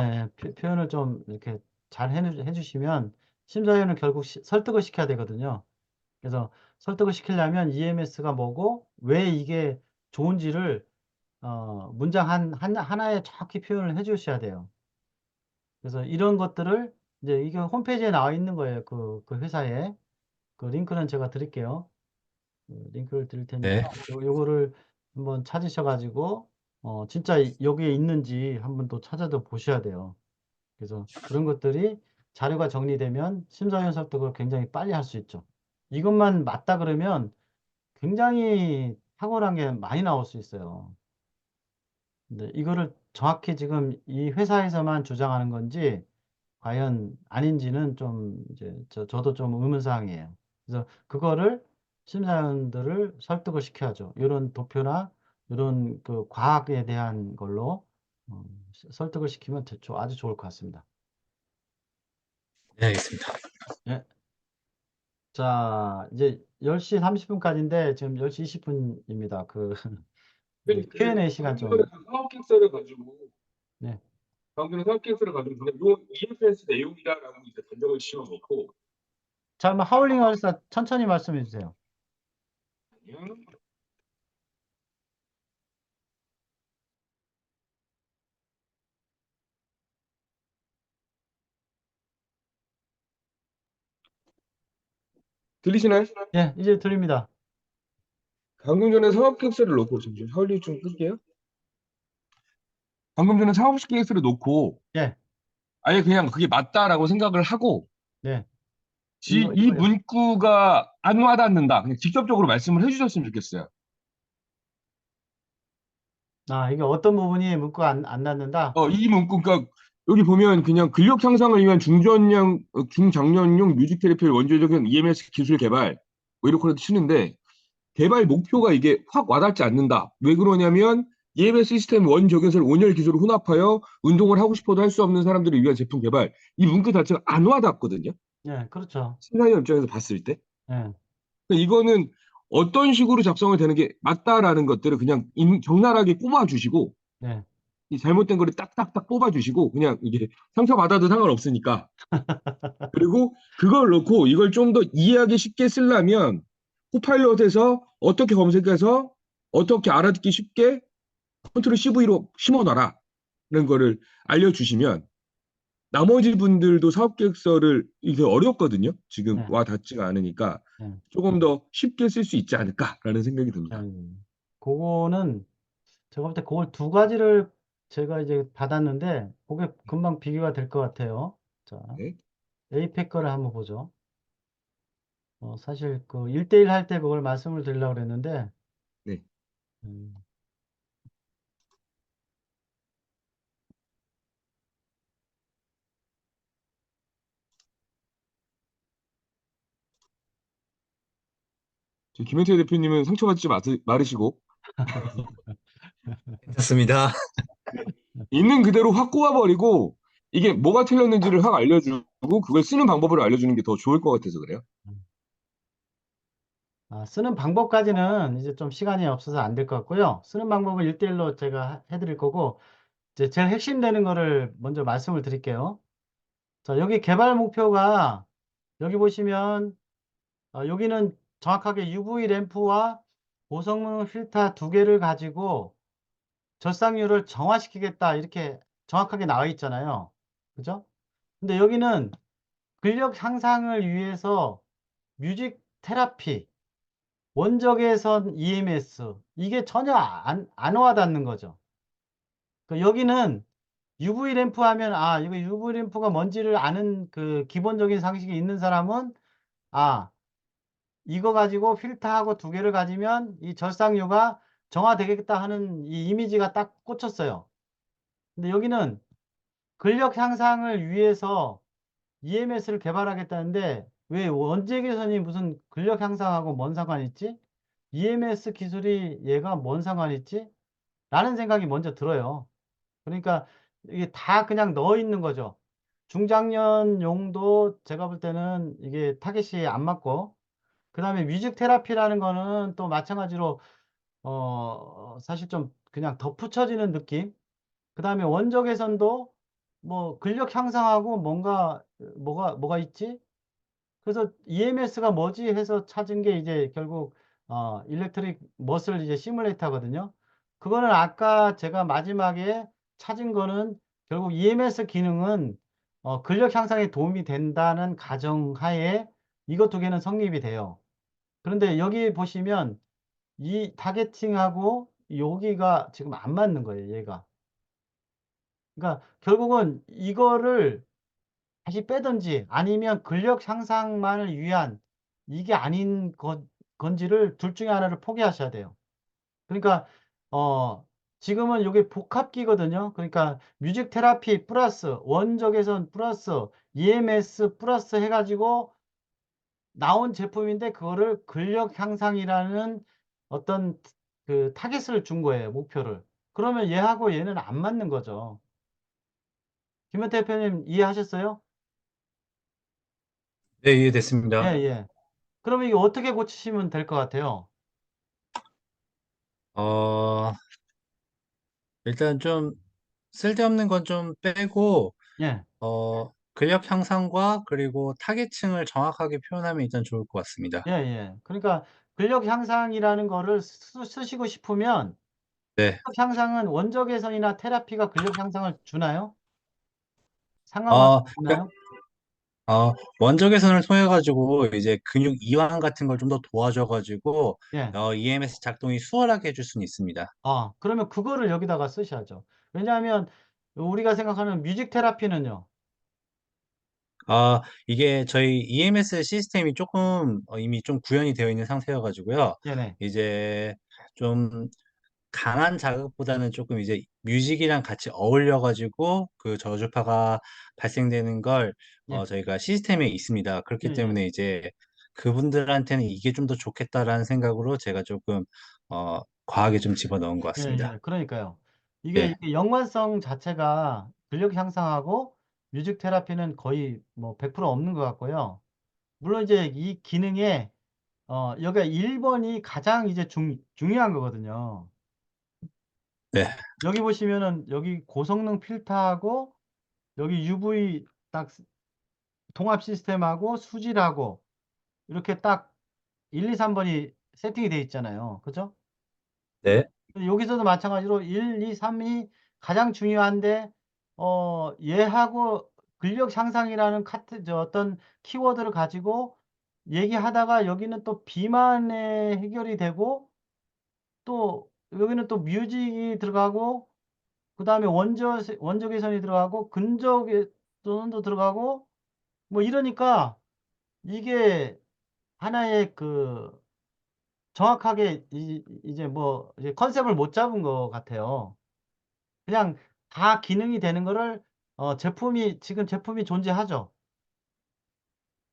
표현을 좀 이렇게 잘 해주시면 심사위원은 결국 설득을 시켜야 되거든요. 그래서 설득을 시키려면 EMS가 뭐고 왜 이게 좋은지를 문장 하나에 정확히 표현을 해주셔야 돼요. 그래서 이런 것들을 이제 이게 홈페이지에 나와 있는 거예요. 그 회사에. 그 링크는 제가 드릴게요. 링크를 드릴 테니까 네, 요거를 한번 찾으셔가지고 진짜 여기에 있는지 한번 또 찾아도 보셔야 돼요. 그래서 그런 것들이 자료가 정리되면 심사위원 설득을 굉장히 빨리 할 수 있죠. 이것만 맞다 그러면 굉장히 탁월한 게 많이 나올 수 있어요. 근데 이거를 정확히 지금 이 회사에서만 주장하는 건지 과연 아닌지는 좀 이제 저도 좀 의문사항이에요. 그래서 그거를 심사위원들을 설득을 시켜야죠. 이런 도표나 이런 그 과학에 대한 걸로 어, 설득을 시키면 아주 좋을 것 같습니다. 네, 알겠습니다. 예. 자, 이제 10시 30분까지인데 지금 10시 20분입니다. 우리 Q&A 시간 좀, 사업계획서를 가지고 네. 방금 사업계획서를 가지고 그냥 요 EFS 내용이다라고 이제 단정을 지어놓고 자, 한번 하울링 얼사 천천히 말씀해 주세요. 그냥 들리시나요? 예, 이제 드립니다. 방금 전에 사업계획서를 놓고 잠시만 하울링 좀 끌게요. 방금 전에 사업계획서를 놓고 예, 아예 그냥 그게 맞다라고 생각을 하고 네. 이 문구가 안 와닿는다. 그냥 직접적으로 말씀을 해주셨으면 좋겠어요. 아, 이게 어떤 부분이 문구가 안 닿는다? 이 문구가 여기 보면 그냥 근력 향상을 위한 중장년용 뮤직 테라피의 원초적인 EMS 기술 개발 뭐 이렇게 치는데 개발 목표가 이게 확 와닿지 않는다. 왜 그러냐면 EMS 시스템 원적외선을 온열 기술을 혼합하여 운동을 하고 싶어도 할 수 없는 사람들을 위한 제품 개발. 이 문구 자체가 안 와닿거든요. 예, 그렇죠. 심사위원 입장에서 봤을 때. 예, 그러니까 이거는 어떤 식으로 작성이 되는 게 맞다라는 것들을 그냥 적나라하게 꼽아주시고 예, 이 잘못된 거를 딱딱딱 뽑아주시고 그냥 이게 상처받아도 상관없으니까 그리고 그걸 놓고 이걸 좀 더 이해하기 쉽게 쓰려면 코파일럿에서 어떻게 검색해서 어떻게 알아듣기 쉽게 컨트롤 CV로 심어놔라 라는 거를 알려주시면 나머지 분들도 사업 계획서를 이게 어렵거든요. 지금 예, 와 닿지가 않으니까 예. 조금 더 쉽게 쓸 수 있지 않을까라는 생각이 예. 듭니다. 그거는 제가 볼 때 그걸 두 가지를 제가 이제 받았는데 그게 금방 비교가 될 것 같아요. 자, 네. 에이펙 거를 한번 보죠. 사실 그 1대1 할 때 그걸 말씀을 드리려고 그랬는데, 네. 음, 김현태 대표님은 상처받지 마시고 괜찮습니다. 있는 그대로 확 꼽아버리고 이게 뭐가 틀렸는지를 확 알려주고 그걸 쓰는 방법을 알려주는 게 더 좋을 것 같아서 그래요. 쓰는 방법까지는 이제 좀 시간이 없어서 안 될 것 같고요. 쓰는 방법은 1대1로 제가 해드릴 거고, 이제 제일 핵심 되는 거를 먼저 말씀을 드릴게요. 자, 여기 개발 목표가 여기 보시면 여기는 정확하게 UV 램프와 고성능 필터 두 개를 가지고 절삭률을 정화시키겠다 이렇게 정확하게 나와 있잖아요. 그죠? 근데 여기는 근력 향상을 위해서 뮤직 테라피, 원적외선 EMS 이게 전혀 안 와닿는 거죠. 여기는 UV 램프 하면 이거 UV 램프가 뭔지를 아는 그 기본적인 상식이 있는 사람은 아 이거 가지고 필터하고 두 개를 가지면 이 절삭류가 정화되겠다 하는 이 이미지가 딱 꽂혔어요. 근데 여기는 근력 향상을 위해서 EMS를 개발하겠다는데 왜 원재계선이 무슨 근력 향상하고 뭔 상관이 있지? EMS 기술이 얘가 뭔 상관이 있지? 라는 생각이 먼저 들어요. 그러니까 이게 다 그냥 넣어 있는 거죠. 중장년용도 제가 볼 때는 이게 타겟이 안 맞고 그 다음에 뮤직 테라피라는 거는 또 마찬가지로 사실 좀 그냥 덧붙여지는 느낌. 그 다음에 원적외선도 뭐 근력 향상하고 뭐가 있지? 그래서 EMS가 뭐지 해서 찾은 게 이제 결국 일렉트릭 머슬 이제 시뮬레이터거든요. 그거는 아까 제가 마지막에 찾은 거는 결국 EMS 기능은 근력 향상에 도움이 된다는 가정하에 이것 두 개는 성립이 돼요. 그런데 여기 보시면 이 타겟팅하고 여기가 지금 안 맞는 거예요, 얘가. 그러니까 결국은 이거를 다시 빼든지 아니면 근력 향상만을 위한 이게 아닌 건지를 둘 중에 하나를 포기하셔야 돼요. 그러니까 지금은 이게 복합기거든요. 그러니까 뮤직 테라피 플러스 원적외선 플러스 EMS 플러스 해가지고 나온 제품인데 그거를 근력 향상이라는 어떤 그 타겟을 준 거예요, 목표를. 그러면 얘하고 얘는 안 맞는 거죠. 김현태 대표님 이해하셨어요? 네, 예, 이해됐습니다. 예. 그러면 이거 어떻게 고치시면 될 것 같아요? 어, 일단 좀 쓸데없는 건 좀 빼고, 예, 근력 향상과 그리고 타겟층을 정확하게 표현하면 일단 좋을 것 같습니다. 예, 예. 그러니까 근력 향상이라는 거를 쓰시고 싶으면 네. 근력 향상은 원적 개선이나 테라피가 근력 향상을 주나요? 상관없이 어, 그- 주나요? 원적외선을 통해 가지고 이제 근육 이완 같은 걸 좀 더 도와줘 가지고 예. EMS 작동이 수월하게 해줄 수는 있습니다. 그러면 그거를 여기다가 쓰셔야죠. 왜냐하면 우리가 생각하는 뮤직 테라피는요. 이게 저희 EMS 시스템이 조금 이미 좀 구현이 되어 있는 상태여 가지고요. 네네. 이제 좀 강한 자극보다는 조금 이제 뮤직이랑 같이 어울려가지고 그 저주파가 발생되는 걸 예, 저희가 시스템에 있습니다. 예, 그렇기 예, 때문에 이제 그분들한테는 이게 좀 더 좋겠다라는 생각으로 제가 조금 과하게 좀 집어넣은 것 예, 같습니다. 예. 그러니까요. 네, 이게 연관성 자체가 근력 향상하고 뮤직 테라피는 거의 뭐 100% 없는 것 같고요. 물론 이제 이 기능에 여기가 1번이 가장 이제 중요한 거거든요. 네, 여기 보시면은 여기 고성능 필터하고 여기 UV 딱 통합 시스템하고 수질하고 이렇게 딱 1, 2, 3번이 세팅이 돼 있잖아요. 그죠? 네, 여기서도 마찬가지로 1, 2, 3이 가장 중요한데 얘하고 근력 향상이라는 어떤 키워드를 가지고 얘기하다가 여기는 또 비만에 해결이 되고 또 여기는 또 뮤직이 들어가고 그다음에 원적 개선이 들어가고 근적 개선도 들어가고 뭐 이러니까 이게 하나의 정확하게 이제 뭐 이제 컨셉을 못 잡은 것 같아요. 그냥 다 기능이 되는 거를 지금 제품이 존재하죠.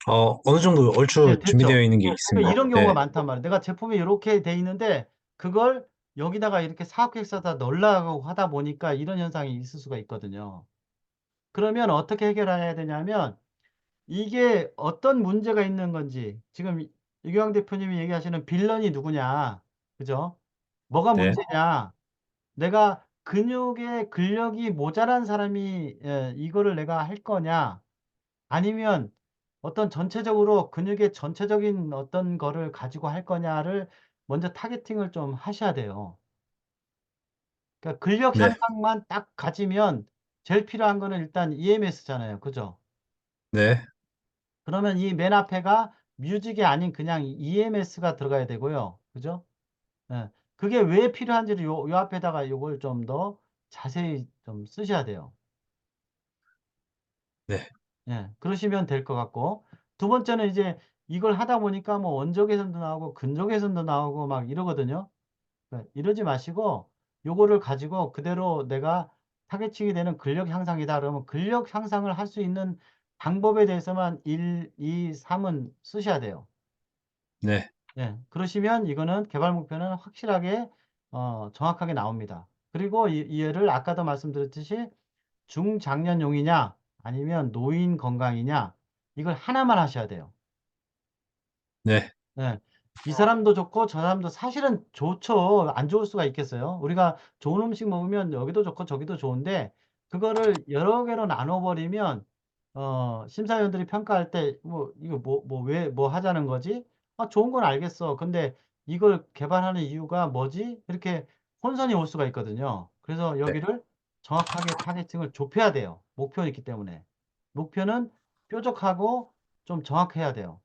어느 정도 얼추 네, 됐죠. 준비되어 있는 게 그러니까 있습니다. 이런 경우가 네, 많단 말이에요. 내가 제품이 이렇게 돼 있는데 그걸 여기다가 이렇게 사각객사다 넣으려고 하다 보니까 이런 현상이 있을 수가 있거든요. 그러면 어떻게 해결해야 되냐면 이게 어떤 문제가 있는 건지 지금 이규환 대표님이 얘기하시는 빌런이 누구냐, 그죠? 뭐가 네, 문제냐? 내가 근육에 근력이 모자란 사람이 이거를 내가 할 거냐? 아니면 어떤 전체적으로 근육의 전체적인 어떤 거를 가지고 할 거냐를 먼저 타겟팅을 좀 하셔야 돼요. 그러니까 근력 네, 향상만 딱 가지면 제일 필요한 거는 일단 EMS잖아요. 그죠? 네, 그러면 이 맨 앞에가 뮤직이 아닌 그냥 EMS가 들어가야 되고요. 그죠? 예. 그게 왜 필요한지를 요 앞에다가 요걸 좀 더 자세히 좀 쓰셔야 돼요. 네, 예. 그러시면 될 것 같고. 두 번째는 이제 이걸 하다 보니까 뭐 원적 개선도 나오고 근적 개선도 나오고 막 이러거든요. 이러지 마시고 요거를 가지고 그대로 내가 타겟팅이 되는 근력 향상이다 그러면 근력 향상을 할 수 있는 방법에 대해서만 1, 2, 3은 쓰셔야 돼요. 네, 예. 그러시면 이거는 개발 목표는 확실하게 정확하게 나옵니다. 그리고 얘를 아까도 말씀드렸듯이 중장년용이냐 아니면 노인 건강이냐 이걸 하나만 하셔야 돼요. 네, 네. 이 사람도 좋고 저 사람도 사실은 좋죠. 안 좋을 수가 있겠어요. 우리가 좋은 음식 먹으면 여기도 좋고 저기도 좋은데 그거를 여러 개로 나눠 버리면 심사위원들이 평가할 때 뭐 이거 왜 뭐 하자는 거지? 아, 좋은 건 알겠어. 근데 이걸 개발하는 이유가 뭐지? 이렇게 혼선이 올 수가 있거든요. 그래서 네, 여기를 정확하게 타겟팅을 좁혀야 돼요. 목표는 있기 때문에. 목표는 뾰족하고 좀 정확해야 돼요.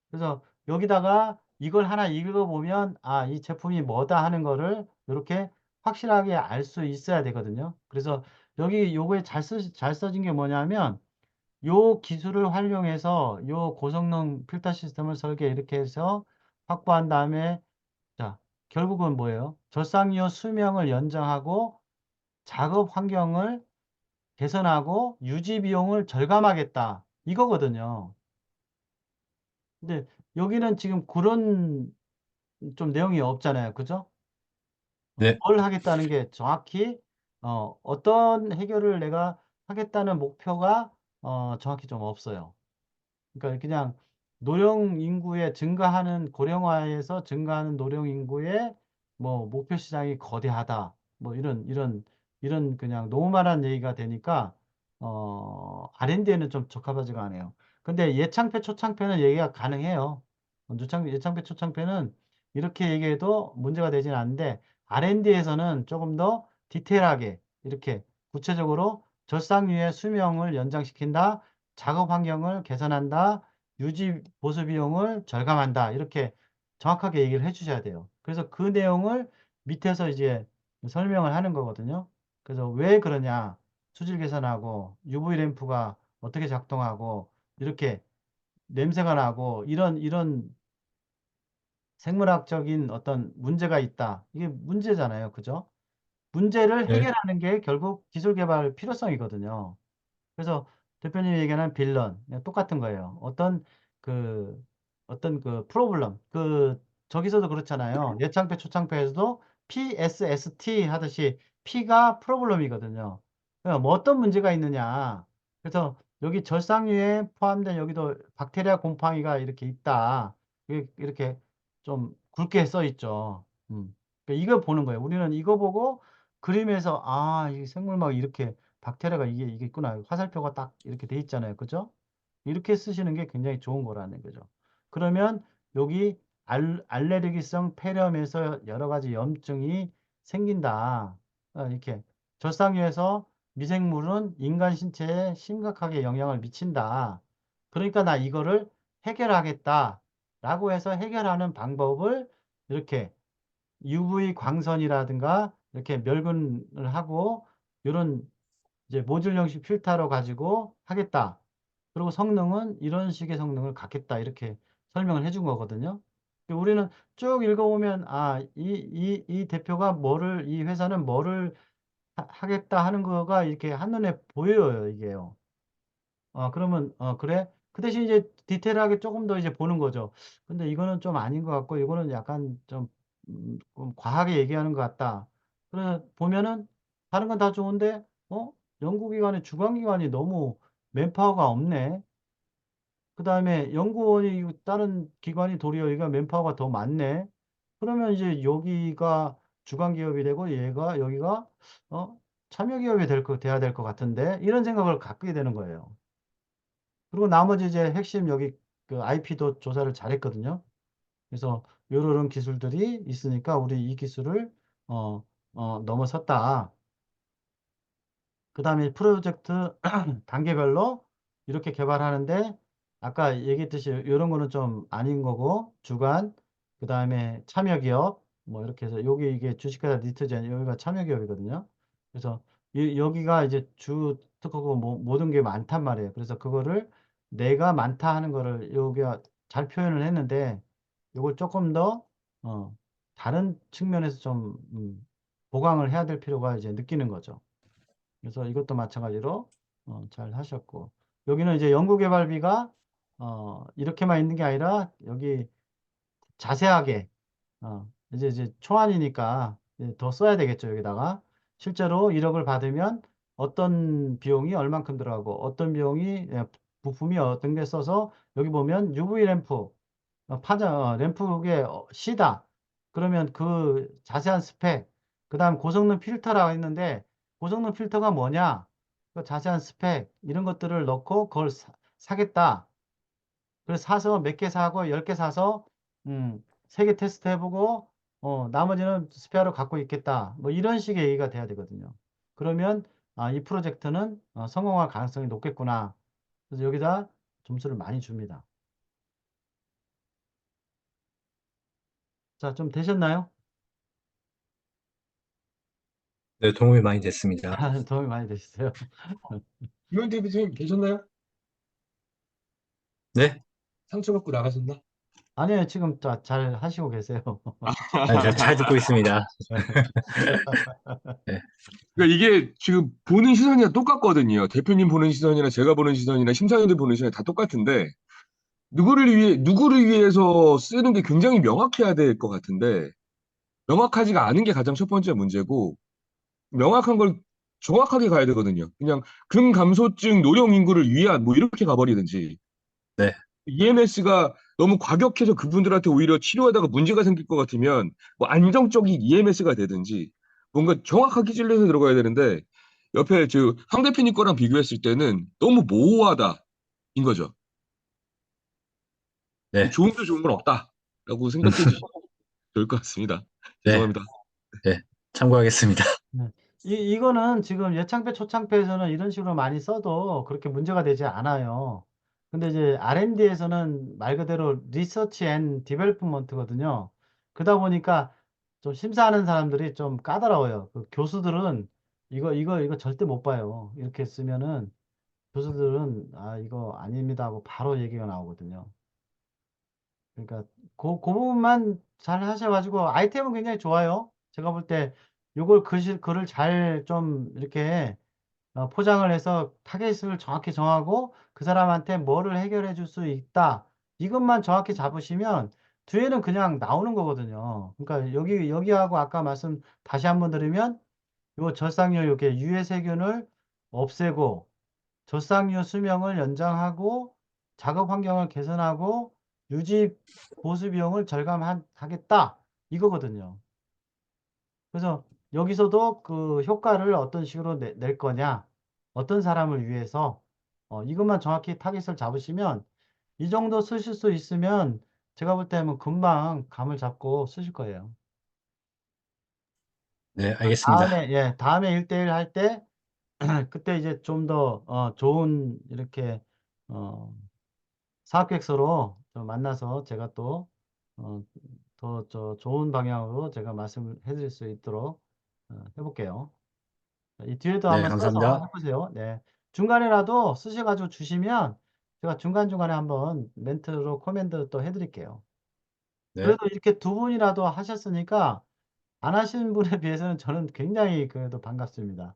그래서 여기다가 이걸 하나 읽어보면 아, 이 제품이 뭐다 하는 거를 이렇게 확실하게 알 수 있어야 되거든요. 그래서 여기 요거에 잘 써진 게 뭐냐면 요 기술을 활용해서 요 고성능 필터 시스템을 설계 이렇게 해서 확보한 다음에 자, 결국은 뭐예요? 절상유 수명을 연장하고 작업 환경을 개선하고 유지 비용을 절감하겠다. 이거거든요. 근데 여기는 지금 그런 좀 내용이 없잖아요. 그죠? 네, 뭘 하겠다는 게 정확히 어떤 해결을 내가 하겠다는 목표가 정확히 좀 없어요. 그러니까 그냥 노령 인구의 증가하는 고령화에서 증가하는 노령 인구의 뭐 목표 시장이 거대하다. 뭐 이런 그냥 노멀한 얘기가 되니까 R&D에는 좀 적합하지가 않아요. 근데 예창패 초창패는 얘기가 가능해요. 예창패 초창패는 이렇게 얘기해도 문제가 되진 않는데 R&D에서는 조금 더 디테일하게 이렇게 구체적으로 젖상류의 수명을 연장시킨다. 작업 환경을 개선한다. 유지 보수 비용을 절감한다. 이렇게 정확하게 얘기를 해 주셔야 돼요. 그래서 그 내용을 밑에서 이제 설명을 하는 거거든요. 그래서 왜 그러냐? 수질 개선하고 UV 램프가 어떻게 작동하고 이렇게 냄새가 나고 이런 생물학적인 어떤 문제가 있다. 이게 문제잖아요. 그죠? 문제를 네. 해결하는 게 결국 기술 개발 필요성이거든요. 그래서 대표님이 얘기하는 빌런 그냥 똑같은 거예요. 그 어떤 그 프로블럼 저기서도 그렇잖아요. 예창패 초창패에서도 PSST 하듯이 P가 프로블럼이거든요. 그러니까 뭐 어떤 문제가 있느냐. 그래서 여기 절상류에 포함된 여기도 박테리아 곰팡이가 이렇게 있다. 이렇게 좀 굵게 써 있죠. 그러니까 이거 보는 거예요. 우리는 이거 보고 그림에서 이 생물막 이렇게 박테리아가 이게 있구나. 화살표가 딱 이렇게 돼 있잖아요. 그죠? 이렇게 쓰시는 게 굉장히 좋은 거라는 거죠. 그러면 여기 알레르기성 폐렴에서 여러 가지 염증이 생긴다. 이렇게 젖상류에서 미생물은 인간 신체에 심각하게 영향을 미친다. 그러니까 나 이거를 해결하겠다. 라고 해서 해결하는 방법을 이렇게 UV 광선이라든가 이렇게 멸균을 하고 이런 이제 모듈 형식 필터로 가지고 하겠다. 그리고 성능은 이런 식의 성능을 갖겠다. 이렇게 설명을 해준 거거든요. 우리는 쭉 읽어보면, 이 대표가 이 회사는 뭐를 하겠다 하는 거가 이렇게 한눈에 보여요, 이게요. 그러면, 그래? 그 대신 이제 디테일하게 조금 더 이제 보는 거죠. 근데 이거는 좀 아닌 것 같고, 이거는 약간 좀 과하게 얘기하는 것 같다. 그래, 보면은, 다른 건 다 좋은데, 연구기관의 주관기관이 너무 맨파워가 없네. 그 다음에 연구원이 다른 기관이 도리어 여기가 맨파워가 더 많네. 그러면 이제 여기가 주관기업이 되고 여기가, 어, 참여기업이 돼야 될 것 같은데, 이런 생각을 갖게 되는 거예요. 그리고 나머지 이제 핵심 여기 그 IP도 조사를 잘했거든요. 그래서 요런 기술들이 있으니까 우리 이 기술을 어, 넘어섰다. 그 다음에 프로젝트 단계별로 이렇게 개발하는데 아까 얘기했듯이 이런 거는 좀 아닌 거고 주관, 그 다음에 참여기업 뭐 이렇게 해서 여기 이게 주식회사 니트젠 여기가 참여기업이거든요. 그래서 여기가 이제 주 특허고 모든 게 많단 말이에요. 그래서 그거를 내가 많다 하는 거를 여기가 잘 표현을 했는데 이걸 조금 더 다른 측면에서 좀 보강을 해야 될 필요가 이제 느끼는 거죠. 그래서 이것도 마찬가지로 잘 하셨고 여기는 이제 연구개발비가 이렇게만 있는 게 아니라 여기 자세하게 이제 초안이니까 이제 더 써야 되겠죠 여기다가 실제로 1억을 받으면 어떤 비용이 얼만큼 들어가고 어떤 비용이 부품이 어떤 게 써서 여기 보면 UV 램프 램프에 C다. 그러면 그 자세한 스펙, 그 다음 고성능 필터라고 했는데, 고성능 필터가 뭐냐? 그 자세한 스펙, 이런 것들을 넣고 그걸 사겠다. 그래서 사서 몇 개 사고, 10개 사서, 3개 테스트 해보고, 나머지는 스페어로 갖고 있겠다. 뭐 이런 식의 얘기가 돼야 되거든요. 그러면, 이 프로젝트는 성공할 가능성이 높겠구나. 그래서 여기다 점수를 많이 줍니다. 자, 좀 되셨나요? 네, 도움이 많이 됐습니다. 도움이 많이 되시어요. 이원 대표님 계셨나요? 네? 상처 받고 나가셨나? 아니요, 지금 잘 하시고 계세요. 잘 듣고 있습니다. 네, 그러니까 이게 지금 보는 시선이 똑같거든요. 대표님 보는 시선이나 제가 보는 시선이나 심사위원들 보는 시선이 다 똑같은데 누구를 위해서 쓰는 게 굉장히 명확해야 될 것 같은데 명확하지가 않은 게 가장 첫 번째 문제고 명확한 걸 정확하게 가야 되거든요. 그냥 근감소증 노령 인구를 위한 뭐 이렇게 가버리든지 네, EMS가 너무 과격해서 그분들한테 오히려 치료하다가 문제가 생길 것 같으면 뭐 안정적인 EMS가 되든지 뭔가 정확하게 찔러서 들어가야 되는데 옆에 황 대표님 거랑 비교했을 때는 너무 모호하다인 거죠. 네, 좋은 건 없다라고 생각해 주시면 좋을 것 같습니다. 네, 죄송합니다. 네. 참고하겠습니다. 네. 이거는 지금 예창패, 초창패에서는 이런 식으로 많이 써도 그렇게 문제가 되지 않아요. 근데 이제 R&D에서는 말 그대로 리서치 앤 디벨롭먼트거든요. 그러다 보니까 좀 심사하는 사람들이 좀 까다로워요. 그 교수들은 이거 절대 못 봐요. 이렇게 쓰면은 교수들은 이거 아닙니다 하고 바로 얘기가 나오거든요. 그러니까 그 부분만 잘 하셔가지고 아이템은 굉장히 좋아요. 제가 볼 때 요걸 글을 잘 좀 이렇게 포장을 해서 타겟을 정확히 정하고 그 사람한테 뭐를 해결해 줄 수 있다. 이것만 정확히 잡으시면 뒤에는 그냥 나오는 거거든요. 그러니까 여기하고 아까 말씀 다시 한번 드리면 요 젖상류 이렇게 유해 세균을 없애고 젖상류 수명을 연장하고 작업 환경을 개선하고 유지 보수 비용을 절감하겠다 이거거든요. 그래서 여기서도 그 효과를 어떤 식으로 낼 거냐, 어떤 사람을 위해서 이것만 정확히 타깃을 잡으시면 이 정도 쓰실 수 있으면 제가 볼 때는 금방 감을 잡고 쓰실 거예요. 네, 알겠습니다. 다음에 1대1 할 때 그때 이제 좀 더 좋은 이렇게 어, 사업객서로 좀 만나서 제가 또 더 좋은 방향으로 제가 말씀을 해드릴 수 있도록 해볼게요. 이 뒤에도 네, 한번 써서 감사합니다. 해보세요. 네. 중간에라도 쓰셔가지고 주시면 제가 중간중간에 한번 멘트로 코멘트 또 해드릴게요. 네, 그래도 이렇게 두 분이라도 하셨으니까 안 하시는 분에 비해서는 저는 굉장히 그래도 반갑습니다.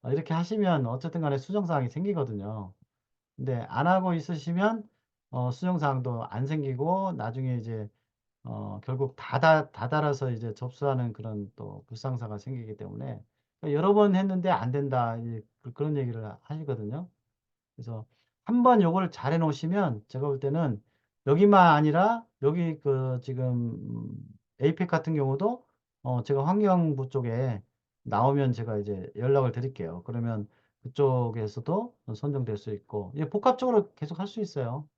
이렇게 하시면 어쨌든 간에 수정사항이 생기거든요. 근데 안 하고 있으시면 수정사항도 안 생기고 나중에 이제 결국 다 달아서 이제 접수하는 그런 또 불상사가 생기기 때문에 그러니까 여러 번 했는데 안 된다. 이제 그런 얘기를 하시거든요. 그래서 한번 요걸 잘 해놓으시면 제가 볼 때는 여기만 아니라 여기 그 지금 에이펙 같은 경우도 제가 환경부 쪽에 나오면 제가 이제 연락을 드릴게요. 그러면 그쪽에서도 선정될 수 있고 이게 복합적으로 계속 할 수 있어요.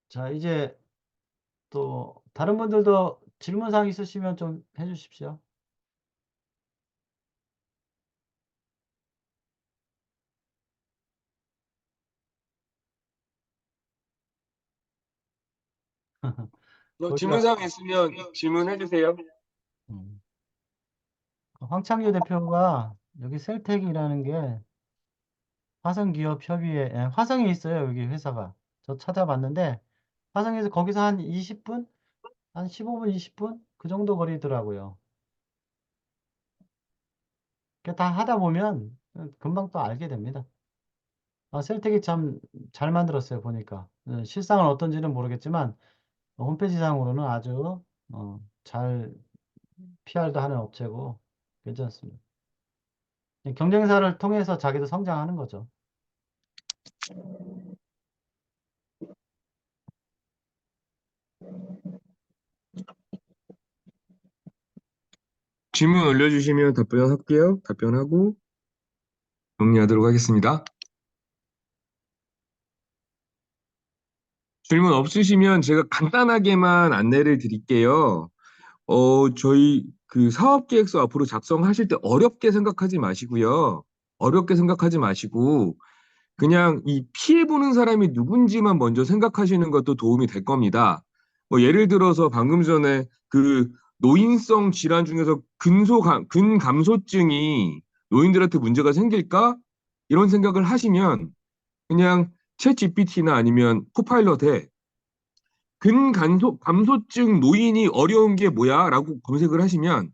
자, 이제 또 다른 분들도 질문사항 있으시면 좀 해주십시오. 거기가 질문사항 있으면 질문해 주세요. 음, 황창규 대표가 여기 셀텍이라는 게 화성기업협의회, 화성에 있어요. 여기 회사가. 저 찾아봤는데 화성에서 거기서 한 20분? 한 15분, 20분? 그 정도 거리더라고요. 다 하다 보면 금방 또 알게 됩니다. 셀텍이 참 잘 만들었어요. 보니까. 실상은 어떤지는 모르겠지만 홈페이지상으로는 아주 잘 PR도 하는 업체고 괜찮습니다. 경쟁사를 통해서 자기도 성장하는 거죠. 질문 올려주시면 답변할게요. 답변하고 정리하도록 하겠습니다. 질문 없으시면 제가 간단하게만 안내를 드릴게요. 저희 그 사업계획서 앞으로 작성하실 때 어렵게 생각하지 마시고요. 어렵게 생각하지 마시고 그냥 이 피해보는 사람이 누군지만 먼저 생각하시는 것도 도움이 될 겁니다. 뭐 예를 들어서 방금 전에 그 노인성 질환 중에서 근감소증이 노인들한테 문제가 생길까? 이런 생각을 하시면 그냥 챗 GPT나 아니면 코파일럿에 감소증 노인이 어려운 게 뭐야? 라고 검색을 하시면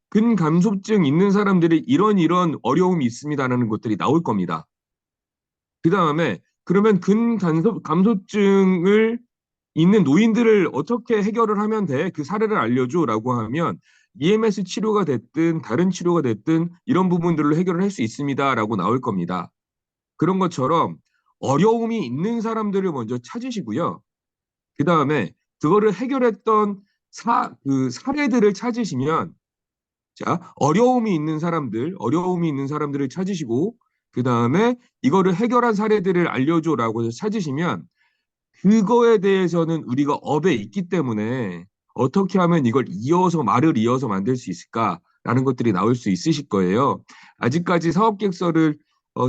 근감소증 있는 사람들이 이런 어려움이 있습니다라는 것들이 나올 겁니다. 그 다음에 그러면 감소증을 있는 노인들을 어떻게 해결을 하면 돼? 그 사례를 알려줘라고 하면 EMS 치료가 됐든 다른 치료가 됐든 이런 부분들로 해결을 할 수 있습니다라고 나올 겁니다. 그런 것처럼 어려움이 있는 사람들을 먼저 찾으시고요. 그 다음에 그거를 해결했던 그 사례들을 찾으시면 자, 어려움이 있는 사람들을 찾으시고 그 다음에 이거를 해결한 사례들을 알려줘라고 해서 찾으시면 그거에 대해서는 우리가 업에 있기 때문에 어떻게 하면 이걸 말을 이어서 만들 수 있을까라는 것들이 나올 수 있으실 거예요. 아직까지 사업계획서를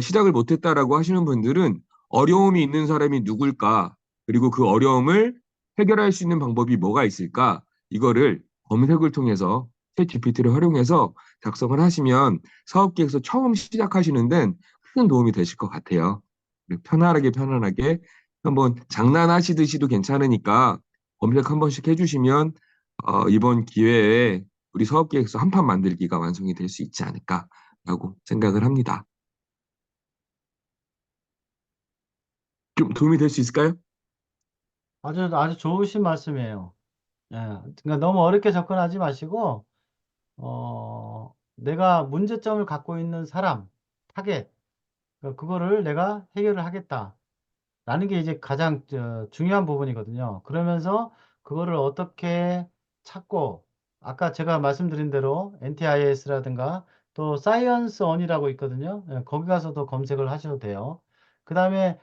시작을 못했다라고 하시는 분들은 어려움이 있는 사람이 누굴까? 그리고 그 어려움을 해결할 수 있는 방법이 뭐가 있을까? 이거를 검색을 통해서 챗 GPT를 활용해서 작성을 하시면 사업계획서 처음 시작하시는 데는 큰 도움이 되실 것 같아요. 편안하게 한번 장난하시듯이도 괜찮으니까 검색 한 번씩 해주시면 이번 기회에 우리 사업계획서 한 판 만들기가 완성이 될 수 있지 않을까라고 생각을 합니다. 좀 도움이 될 수 있을까요? 아주 좋으신 말씀이에요. 예. 그러니까 너무 어렵게 접근하지 마시고, 내가 문제점을 갖고 있는 사람, 타겟, 그거를 내가 해결을 하겠다. 라는 게 이제 가장 중요한 부분이거든요. 그러면서 그거를 어떻게 찾고, 아까 제가 말씀드린 대로 NTIS라든가 또 사이언스 언이라고 있거든요. 예, 거기 가서도 검색을 하셔도 돼요. 그 다음에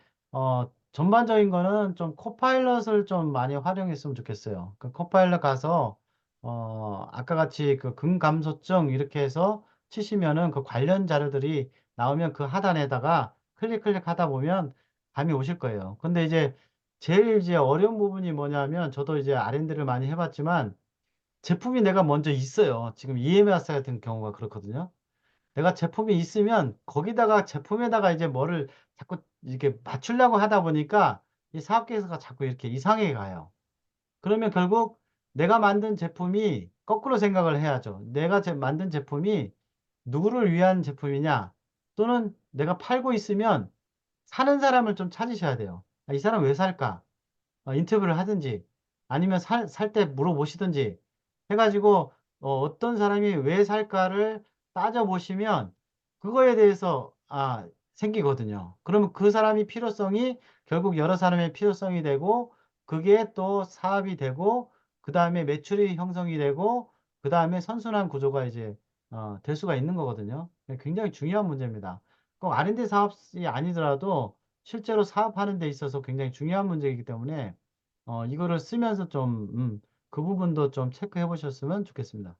전반적인 거는 좀 코파일럿을 좀 많이 활용했으면 좋겠어요. 그 코파일럿 가서 아까 같이 그 근감소증 이렇게 해서 치시면은 그 관련 자료들이 나오면 그 하단에다가 클릭 하다 보면 감이 오실 거예요. 근데 이제 제일 이제 어려운 부분이 뭐냐면 저도 이제 R&D를 많이 해봤지만 제품이 내가 먼저 있어요. 지금 EMS 같은 경우가 그렇거든요. 내가 제품이 있으면 거기다가 제품에다가 이제 뭐를 자꾸 이렇게 맞추려고 하다 보니까 이 사업계에서가 자꾸 이렇게 이상하게 가요. 그러면 결국 내가 만든 제품이 거꾸로 생각을 해야죠. 내가 만든 제품이 누구를 위한 제품이냐 또는 내가 팔고 있으면 사는 사람을 좀 찾으셔야 돼요. 아, 이 사람 왜 살까? 인터뷰를 하든지 아니면 살 때 물어보시든지 해가지고 떤 사람이 왜 살까를 따져보시면 그거에 대해서 생기거든요. 그러면 그 사람이 필요성이 결국 여러 사람의 필요성이 되고 그게 또 사업이 되고 그 다음에 매출이 형성이 되고 그 다음에 선순환 구조가 이제 될 수가 있는 거거든요. 굉장히 중요한 문제입니다. 꼭 R&D 사업이 아니더라도 실제로 사업하는 데 있어서 굉장히 중요한 문제이기 때문에 이거를 쓰면서 좀 그 부분도 좀 체크해 보셨으면 좋겠습니다.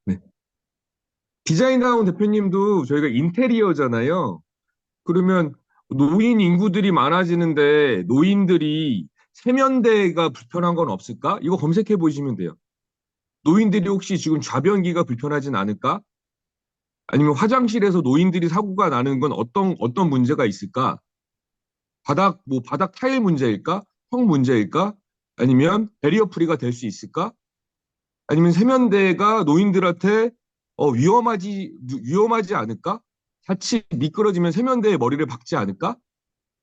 네. 디자인다운 대표님도 저희가 인테리어잖아요. 그러면 노인 인구들이 많아지는데 노인들이 세면대가 불편한 건 없을까? 이거 검색해 보시면 돼요. 노인들이 혹시 지금 좌변기가 불편하진 않을까? 아니면 화장실에서 노인들이 사고가 나는 건 어떤 문제가 있을까? 바닥 타일 문제일까? 형 문제일까? 아니면 베리어 프리가 될 수 있을까? 아니면 세면대가 노인들한테 위험하지 않을까? 자칫 미끄러지면 세면대에 머리를 박지 않을까?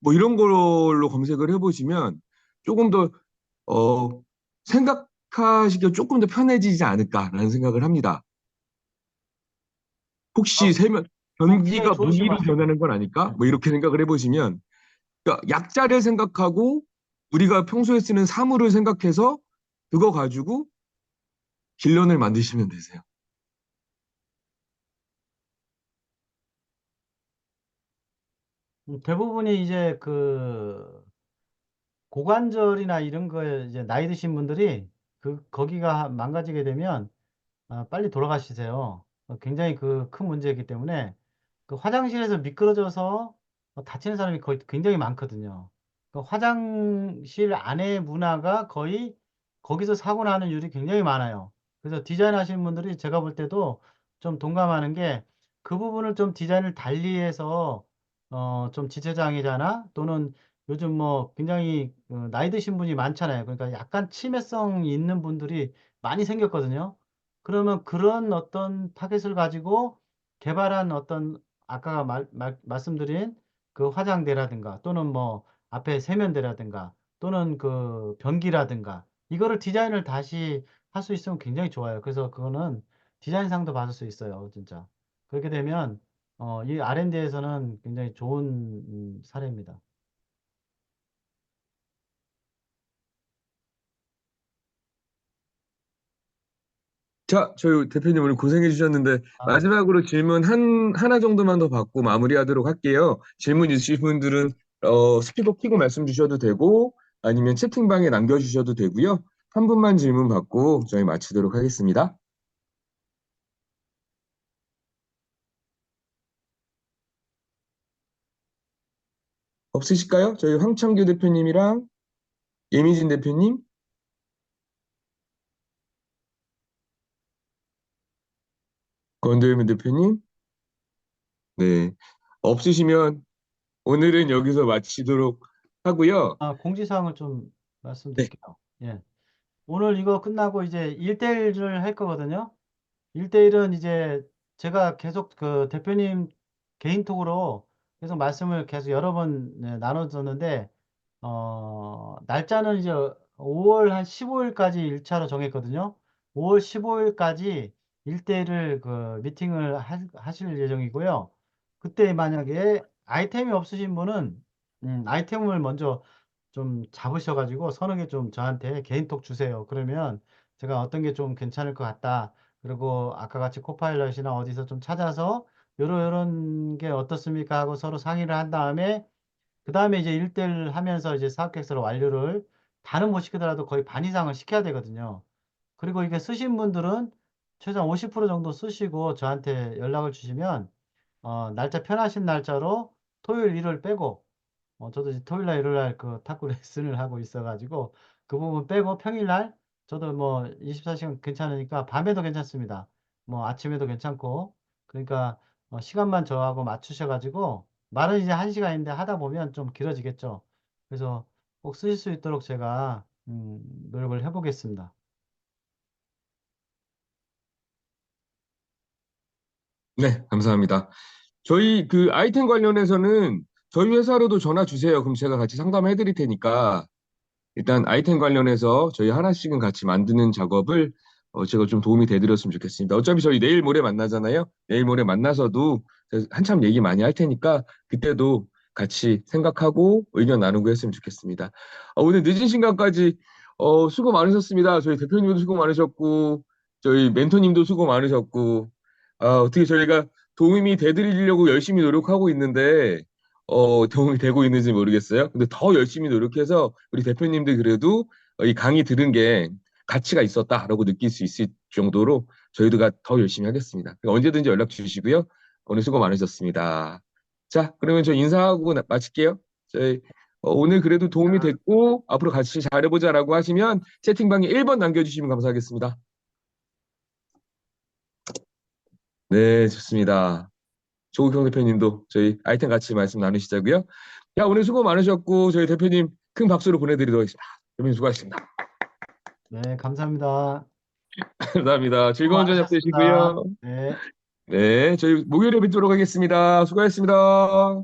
뭐 이런 걸로 검색을 해보시면 조금 더 어, 생각하시기가 조금 더 편해지지 않을까라는 생각을 합니다. 혹시 굉장히 변기가 좋으신 무기로 말씀이에요. 변하는 건 아닐까? 네. 뭐 이렇게 생각을 해보시면 그러니까 약자를 생각하고 우리가 평소에 쓰는 사물을 생각해서 그거 가지고 빌런을 만드시면 되세요. 대부분이 이제 그 고관절이나 이런 거에 이제 나이 드신 분들이 거기가 망가지게 되면 빨리 돌아가시세요. 굉장히 그 큰 문제이기 때문에 그 화장실에서 미끄러져서 다치는 사람이 거의 굉장히 많거든요. 그 화장실 안의 문화가 거의 거기서 사고 나는 율이 굉장히 많아요. 그래서 디자인 하시는 분들이 제가 볼 때도 좀 동감하는 게 그 부분을 좀 디자인을 달리해서 좀 지체장애자나 또는 요즘 뭐 굉장히 나이 드신 분이 많잖아요. 그러니까 약간 치매성 있는 분들이 많이 생겼거든요. 그러면 그런 어떤 타겟을 가지고 개발한 어떤 아까 말씀드린 그 화장대라든가 또는 뭐 앞에 세면대라든가 또는 그 변기라든가 이거를 디자인을 다시 할 수 있으면 굉장히 좋아요. 그래서 그거는 디자인상도 받을 수 있어요. 진짜. 그렇게 되면 이 R&D에서는 굉장히 좋은 사례입니다. 자, 저희 대표님 오늘 고생해 주셨는데 아, 마지막으로 질문 하나 정도만 더 받고 마무리하도록 할게요. 질문 있으신 분들은 스피커 켜고 말씀 주셔도 되고 아니면 채팅방에 남겨주셔도 되고요. 한 분만 질문 받고 저희 마치도록 하겠습니다. 없으실까요? 저희 황창규 대표님이랑 예미진 대표님, 권도현 대표님, 네. 없으시면 오늘은 여기서 마치도록 하고요. 공지사항을 좀 네. 말씀드릴게요. 예. 오늘 이거 끝나고 이제 1대1을 할 거거든요. 1대1은 이제 제가 계속 그 대표님 개인톡으로 계속 말씀을 계속 여러 번 나눠줬는데, 날짜는 이제 5월 한 15일까지 1차로 정했거든요. 5월 15일까지 1대1을 그 미팅을 하실 예정이고요. 그때 만약에 아이템이 없으신 분은 아이템을 먼저 좀 잡으셔가지고 서너 개 좀 저한테 개인톡 주세요. 그러면 제가 어떤 게 좀 괜찮을 것 같다. 그리고 아까 같이 코파일럿이나 어디서 좀 찾아서 요런 게 어떻습니까 하고 서로 상의를 한 다음에 그 다음에 이제 1대1 하면서 이제 사업계획서를 완료를 다는 못 시키더라도 거의 반 이상을 시켜야 되거든요. 그리고 이게 쓰신 분들은 최소한 50% 정도 쓰시고 저한테 연락을 주시면 날짜 편하신 날짜로 토요일, 일요일 빼고 저도 이제 토요일 날, 일요일 날 그 탁구 레슨을 하고 있어가지고 그 부분 빼고 평일 날 저도 뭐 24시간 괜찮으니까 밤에도 괜찮습니다. 뭐 아침에도 괜찮고 그러니까 시간만 저하고 맞추셔가지고 말은 이제 1시간인데 하다 보면 좀 길어지겠죠. 그래서 꼭 쓰실 수 있도록 제가 노력을 해보겠습니다. 네, 감사합니다. 저희 그 아이템 관련해서는 저희 회사로도 전화 주세요. 그럼 제가 같이 상담해 드릴 테니까 일단 아이템 관련해서 저희 하나씩은 같이 만드는 작업을 제가 좀 도움이 되드렸으면 좋겠습니다. 어차피 저희 내일 모레 만나잖아요. 내일 모레 만나서도 제가 한참 얘기 많이 할 테니까 그때도 같이 생각하고 의견 나누고 했으면 좋겠습니다. 오늘 늦은 시간까지 수고 많으셨습니다. 저희 대표님도 수고 많으셨고 저희 멘토님도 수고 많으셨고 어떻게 저희가 도움이 되드리려고 열심히 노력하고 있는데 도움이 되고 있는지 모르겠어요. 근데 더 열심히 노력해서 우리 대표님들 그래도 이 강의 들은 게 가치가 있었다라고 느낄 수 있을 정도로 저희도가 더 열심히 하겠습니다. 그러니까 언제든지 연락 주시고요. 오늘 수고 많으셨습니다. 자, 그러면 저 인사하고 마칠게요. 저희 오늘 그래도 도움이 됐고 앞으로 같이 잘해보자라고 하시면 채팅방에 1번 남겨주시면 감사하겠습니다. 네, 좋습니다. 조국형 대표님도 저희 아이템 같이 말씀 나누시자고요. 야, 오늘 수고 많으셨고 저희 대표님 큰 박수로 보내드리도록 하겠습니다. 대표님 수고하셨습니다. 네, 감사합니다. 감사합니다. 수고 즐거운 저녁 많으셨습니다. 되시고요. 네. 네, 저희 목요일에 뵙도록 하겠습니다. 수고하셨습니다.